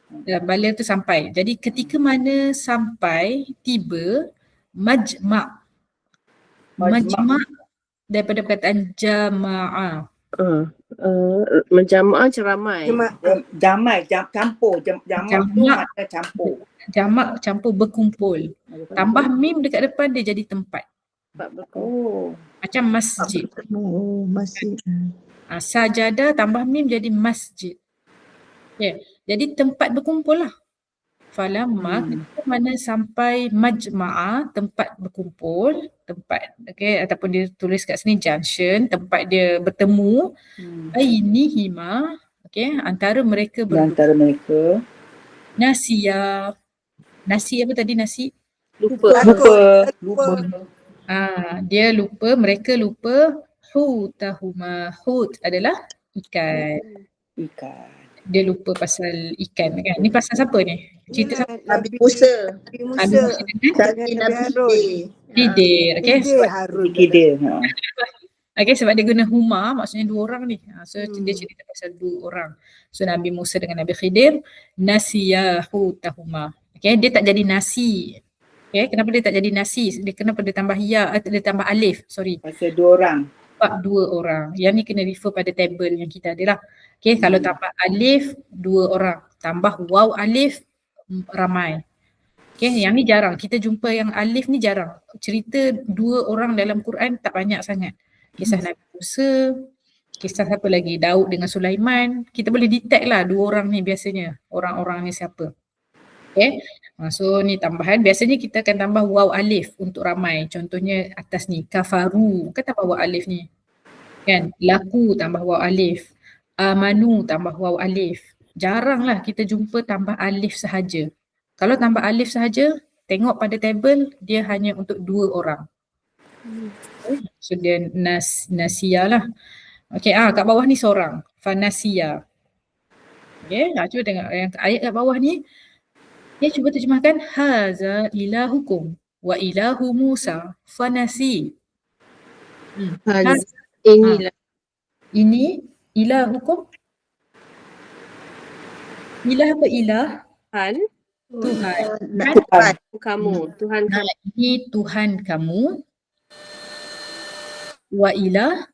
Baligh tu sampai. Jadi ketika mana sampai tiba majma'. Majma' daripada perkataan jama'ah. Menjamaah ceramai. Campur. Jamak tu makna campur. Jamak campur berkumpul. Tambah mim dekat depan dia jadi tempat. Tempat berkumpul. Oh. Macam masjid. Oh, masih. Sajadah tambah mim jadi masjid. Okay. Jadi tempat berkumpul lah. Falamma ketika mana sampai majma'a, tempat berkumpul, tempat ataupun dia tulis kat sini junction, tempat dia bertemu, ainihima, antara mereka Di berdua. antara mereka Nasiya. Nasi apa tadi nasi? Lupa. lupa. Dia lupa, mereka lupa hutahuma. Hut adalah ikan. Dia lupa pasal ikan kan. Ni pasal siapa ni? Cerita siapa? Nabi Musa. Nabi Musa dengan Nabi Harun. Khidir. Sebab Khidir. sebab dia guna huma, maksudnya dua orang ni. So dia cerita pasal dua orang. So Nabi Musa dengan Nabi Khidir, nasiya hutahuma. Dia tak jadi nasi. Kenapa dia tak jadi nasi? Kenapa dia tambah dia tambah alif? Sorry. Pasal dua orang. Sebab dua orang. Yang ni kena refer pada table yang kita ada lah. Kalau tambah alif, dua orang. Tambah waw alif, ramai. Yang ni jarang. Kita jumpa yang alif ni jarang. Cerita dua orang dalam Quran tak banyak sangat. Kisah Nabi Musa, kisah siapa lagi? Daud dengan Sulaiman. Kita boleh detect lah dua orang ni biasanya. Orang-orang ni siapa. So ni tambahan. Biasanya kita akan tambah waw alif untuk ramai. Contohnya atas ni, kafaru. Kan tambah waw alif ni. Kan? Laku tambah waw alif. Amanu tambah waw alif. Jarang lah kita jumpa tambah alif sahaja. Kalau tambah alif sahaja, tengok pada table, dia hanya untuk dua orang. So dia nasiya lah. Kat bawah ni seorang. Fanasiya. Cuba tengok yang ayat kat bawah ni. Cuba terjemahkan. Haza ilahukum wa ilahu Musa fanasi. Inilah. Ini ilahukum. Ilah apa ilah? Tuhan. Kamu. Tuhan kamu. Ini Tuhan kamu. Wa ilah.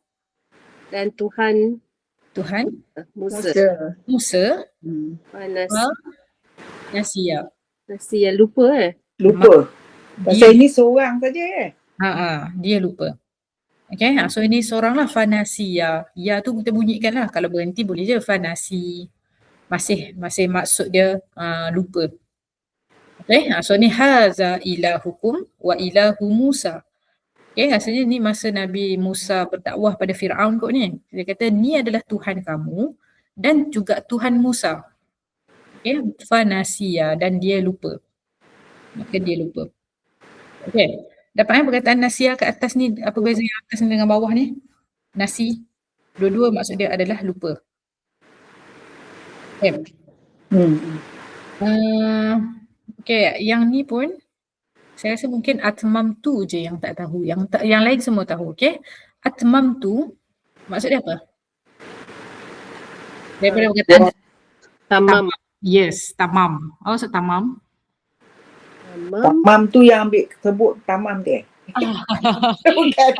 Dan Tuhan Musa. Nasiya. Lupa Lupa. Pasal ini seorang saja dia lupa. So ini seorang lah, fanasiya. Ya tu kita bunyikan lah. Kalau berhenti boleh je fanasi. Masih maksud dia lupa. So ni haza ilahukum wa ilahu Musa. Rasanya ni masa Nabi Musa berdakwah pada Fir'aun kot ni. Dia kata ni adalah Tuhan kamu dan juga Tuhan Musa. Fanasiya, dan dia lupa. Maka dia lupa. Dapat perkataan nasiya kat atas ni, apa beza yang atas ni dengan bawah ni? Nasi. Dua-dua maksud dia adalah lupa. Yang ni pun saya rasa mungkin atmam tu je yang tak tahu. Yang lain semua tahu. Atmam tu maksud dia apa? Daripada perkataan tamam. Yes, tamam. Maksud tamam? Tamam tu yang ambil sebut tamam dia. Bukan.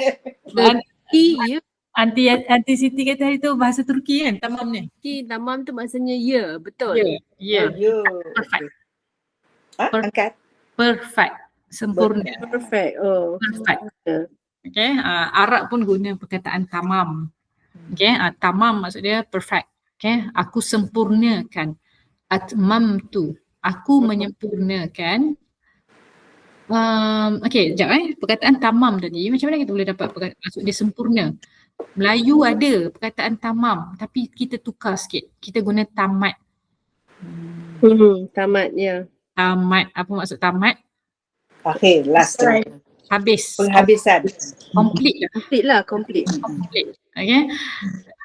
Anti Siti kata hari tu bahasa Turki kan, tamam ni. Tamam tu maksudnya ya, betul. Ya. Perfect. Angkat. Perfect. Sempurna. Perfect. Perfect. Arab pun guna perkataan tamam. Tamam maksud dia perfect. Aku sempurnakan. Atmamtu. Aku menyempurnakan. Sekejap perkataan tamam tadi, macam mana kita boleh dapat maksud dia sempurna? Melayu ada perkataan tamam, tapi kita tukar sikit. Kita guna tamat. Tamat, ya. Tamat, apa maksud tamat? Akhir, last. Habis. Penghabisan. Complete lah. Complete.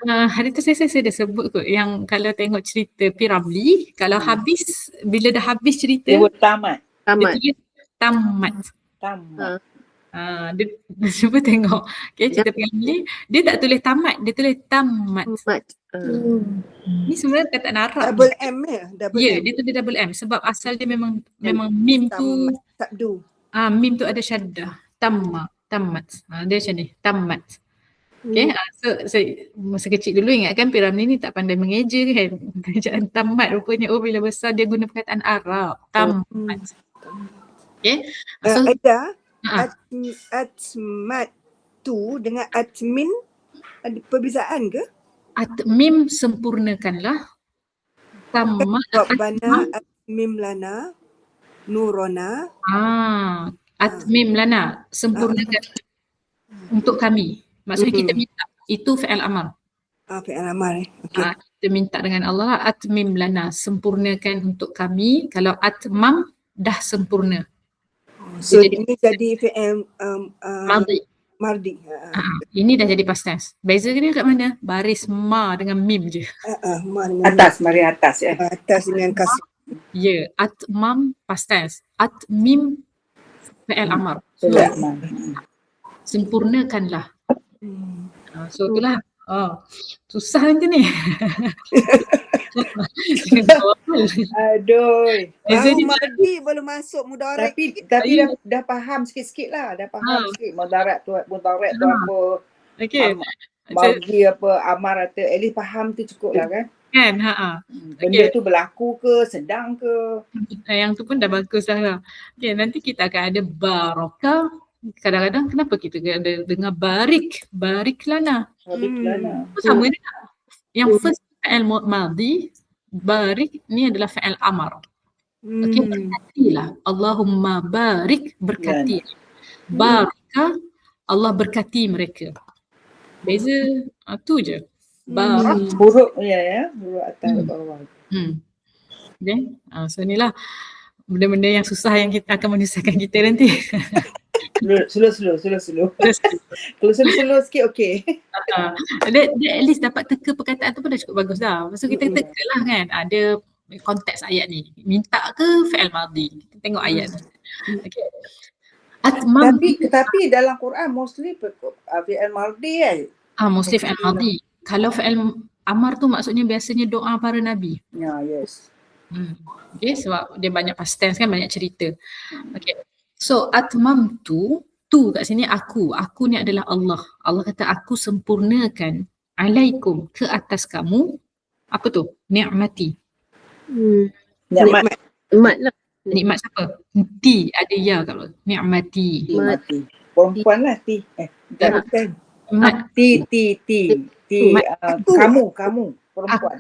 Hari tu saya dah sebut kot yang kalau tengok cerita P. Ramlee, kalau habis, bila dah habis cerita, sebut tamat. Dia tamat. Dia cuba tengok cerita P. Ramlee, dia tak tulis tamat, dia tulis tamat. Ni sebenarnya perkataan Arab. Double M ya? Dia tulis double M sebab asal dia memang mim tu Sabdu. Mim tu ada syaddah. Tamat. Dia macam ni, tamat. So masa kecil dulu ingatkan P. Ramlee ni tak pandai mengeja kan. Bacaan tamat rupanya bila besar dia guna perkataan Arab. Tamat. So Aida, atmatu dengan atmin ada perbezaan ke? Atmim sempurnakanlah. Tamma Rabbana atmim lana nurana. atmim lana, sempurnakan untuk kami. Maksudnya kita minta, itu fi'il amar. Fi'il amar okey. Kita minta dengan Allah lah, atmim lana, sempurnakan untuk kami. Kalau atmam dah sempurna. So ini jadi fi'il mardi. Ini dah jadi past tense. Beza dia kat mana? Baris ma dengan mim je. Ma dengan Atas, mari atas ya. atas dengan kasih. Ya, atmam past tense. Atmim fi'il amar. Sempurnakanlah. So itulah. Susah nanti ni. Aduh. Beza dia Mardi belum masuk mudarat. Tapi dah faham sikit-sikit lah. Dah faham sikit. Mudarat tu apa. okey. Mardi apa, amar atau at least faham tu cukup lah kan. Kan? Benda tu berlaku ke, sedang ke. Yang tu pun dah bagus lah. Okay, nanti kita akan ada barakah. Kadang-kadang kenapa kita ada dengar barik lana. Sama dia. Yang first fi'il madhi, barik ni adalah fi'il amar. Okey, berkatilah. Allahumma barik, berkati. Barakah, Allah berkati mereka. Beza tu je. Barak. Huruf huruf atas bawah. Okay. So inilah benda-benda yang susah yang kita akan menyusahkan kita nanti. Slow. Kalau slow sikit okey. Dia at least dapat teka perkataan tu pun dah cukup bagus dah. Maksud kita teka lah kan. Ada konteks ayat ni. Minta ke fi'il madhi? Kita tengok ayat tu. Okay. Tapi dalam Quran mostly fi'il madhi kan. Mostly fi'il madhi. Kalau fi'il amar tu maksudnya biasanya doa para nabi. Ya, yes. Okay, sebab dia banyak past tense kan, banyak cerita. Okay. So atmamtu, tu kat sini aku ni adalah Allah. Allah kata aku sempurnakan alaikum, ke atas kamu, apa tu? Ni'mati. Nikmat lah. Nikmat siapa? Ti, ada ya kalau ni'mati. Perempuan lah ti. Bukan. Nikmat Kamu perempuan.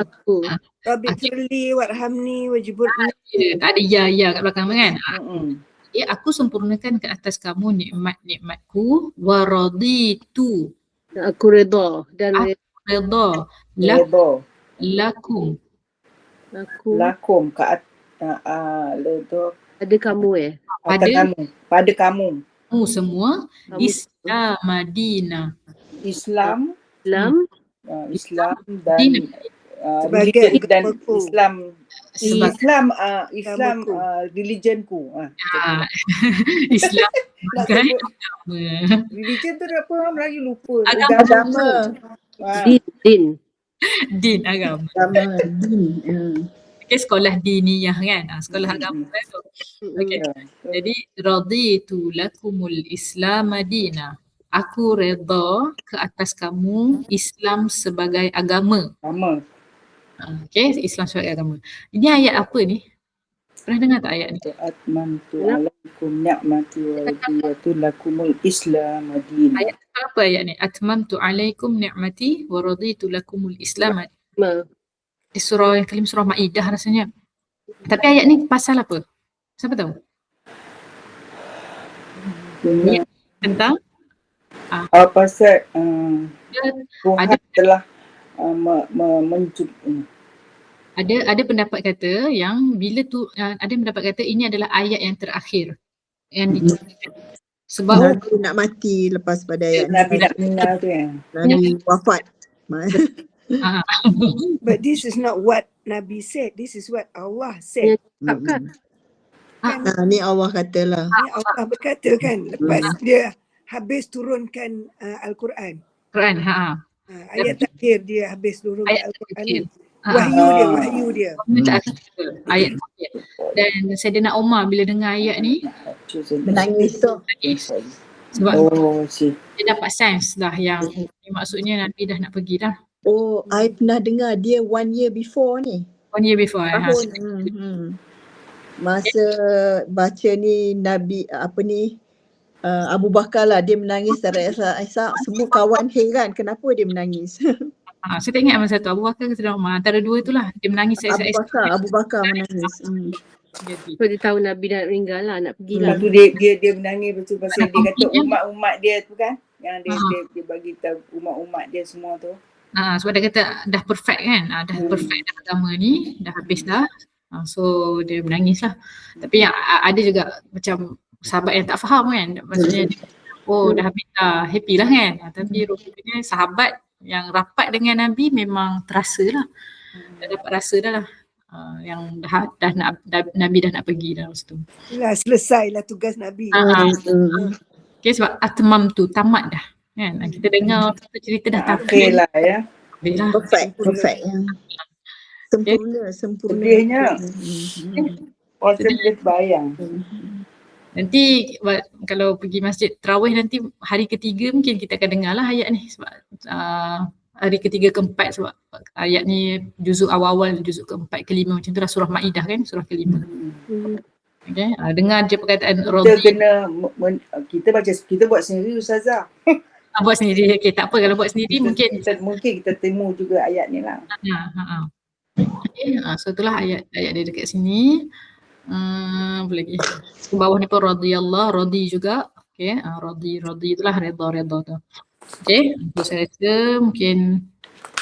Aku. Rabbi firli warhamni wajburni. Tak ada ya kat belakang kan? Aku sempurnakan ke atas kamu nikmat-nikmatku, wa raditu. Aku redha dan Redha lakum. Aku Redha ada kamu pada kamu Semua Islam Madinah. Islam dan Sebagai Islam religionku. Islam sebagai Religion tu apa Melayu lupa. agama. Din agama. Okay, sekolah diniyah kan. Sekolah agama tu. Okay. Jadi raditu lakumul Islam Madinah. Aku redha ke atas kamu Islam sebagai agama. Okay, Islam sebagai agama. Ini ayat apa ni? Pernah dengar tak ayat ni? Atmantu alaikum ni'mati wa raditu lakumul Islam Madinah. Ayat apa ayat ni? Atmantu alaikum ni'mati wa raditu lakumul Islam Madinah. Di surah yang kelim, surah Maidah rasanya. Tapi ayat ni pasal apa? Siapa tahu? Tentang pasal Tuhan telah ada pendapat kata yang bila tu ada pendapat kata ini adalah ayat yang terakhir yang diturunkan. Sebab Nabi nak mati lepas pada ayat Nabi nak meninggal tu ya. Nabi wafat. But this is not what Nabi said. This is what Allah said. Ni Allah katalah. Ni Allah berkata kan lepas dia habis turunkan Al-Quran. Quran, Ayat terakhir dia habis turunkan Al-Quran ni. Wahyu dia. Ayat terakhir. Dan Saidina Umar bila dengar ayat ni Menangis tu. sebab dia dapat sense dah yang maksudnya Nabi dah nak pergi dah. Oh, I pernah dengar dia 1 year before ni. 1 year before. Tahun. masa baca ni Nabi Abu Bakar lah, dia menangis dari Aisyah. Semua kawan heran kenapa dia menangis. Saya tak ingat masa tu Abu Bakar ke Saidina Umar, antara dua itulah dia menangis. Abu Bakar menangis. Jadi So dia tahu Nabi dah meninggal lah, nak pergi lah. Lepas tu dia menangis betul pasal dia kata umat-umat dia tu kan. Yang dia bagi tahu umat-umat dia semua tu. sebab dia kata dah perfect kan, dah perfect dah agama ni, dah habis dah. So dia menangis lah. Tapi yang ada juga macam sahabat yang tak faham kan, maksudnya dah habis dah, happy lah kan. Tapi rupanya sahabat yang rapat dengan Nabi memang terasa lah, dah dapat rasa dah lah. Yang Nabi dah nak pergi dah lepas tu. Itulah, selesai lah tugas Nabi. Okay, sebab atmam tu tamat dah kan. Kita dengar satu cerita dah tamat. Okey lah ya. Perfect. Sempurna. Sedihnya. Orang boleh bayang. Nanti kalau pergi masjid tarawih nanti hari ketiga mungkin kita akan dengar lah ayat ni, sebab hari ketiga keempat, sebab ayat ni juzuk awal-awal, juzuk keempat kelima macam tu lah, surah Maidah kan, surah kelima. Okay, dengar je perkataan Kita kena kita buat sendiri Ustazah. Buat sendiri, okay, tak apa kalau buat sendiri mungkin kita temu juga ayat ni lah. Okay, so itulah ayat dia dekat sini. Apa lagi? Ke bawah ni pun radi juga. Okay, radi itulah redha tu. Okay, so saya rasa mungkin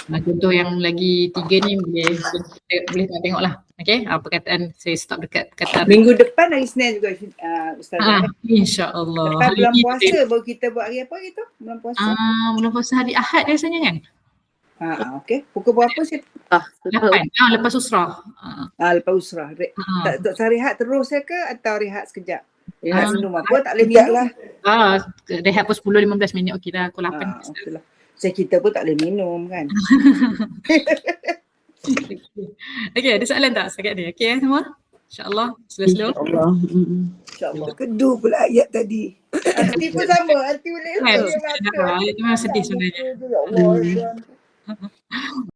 contoh yang lagi 3 ni boleh tak tengok lah. Okay, perkataan saya stop dekat kata Minggu depan hari Senin juga Ustazah. InsyaAllah. Lepas bulan puasa baru kita buat hari apa gitu? Bulan puasa. Bulan puasa hari Ahad rasanya kan? Okey. Pukul berapa sih? 8. Lepas usrah. Lepas usrah. Tak rehat terus ke atau rehat sekejap? Rehat minum apa? Tak boleh minum lah. Rehat pun 10-15 minit okey dah. Pukul 8. Okay lah. Saya kita pun tak boleh minum kan. Okay, ada soalan tak setakat ni? Okay semua? InsyaAllah. Slow-slow. InsyaAllah. Kedua pula ayat tadi. Hati pun sama. Hati boleh. Itu memang sedih sebenarnya. Ya Allah.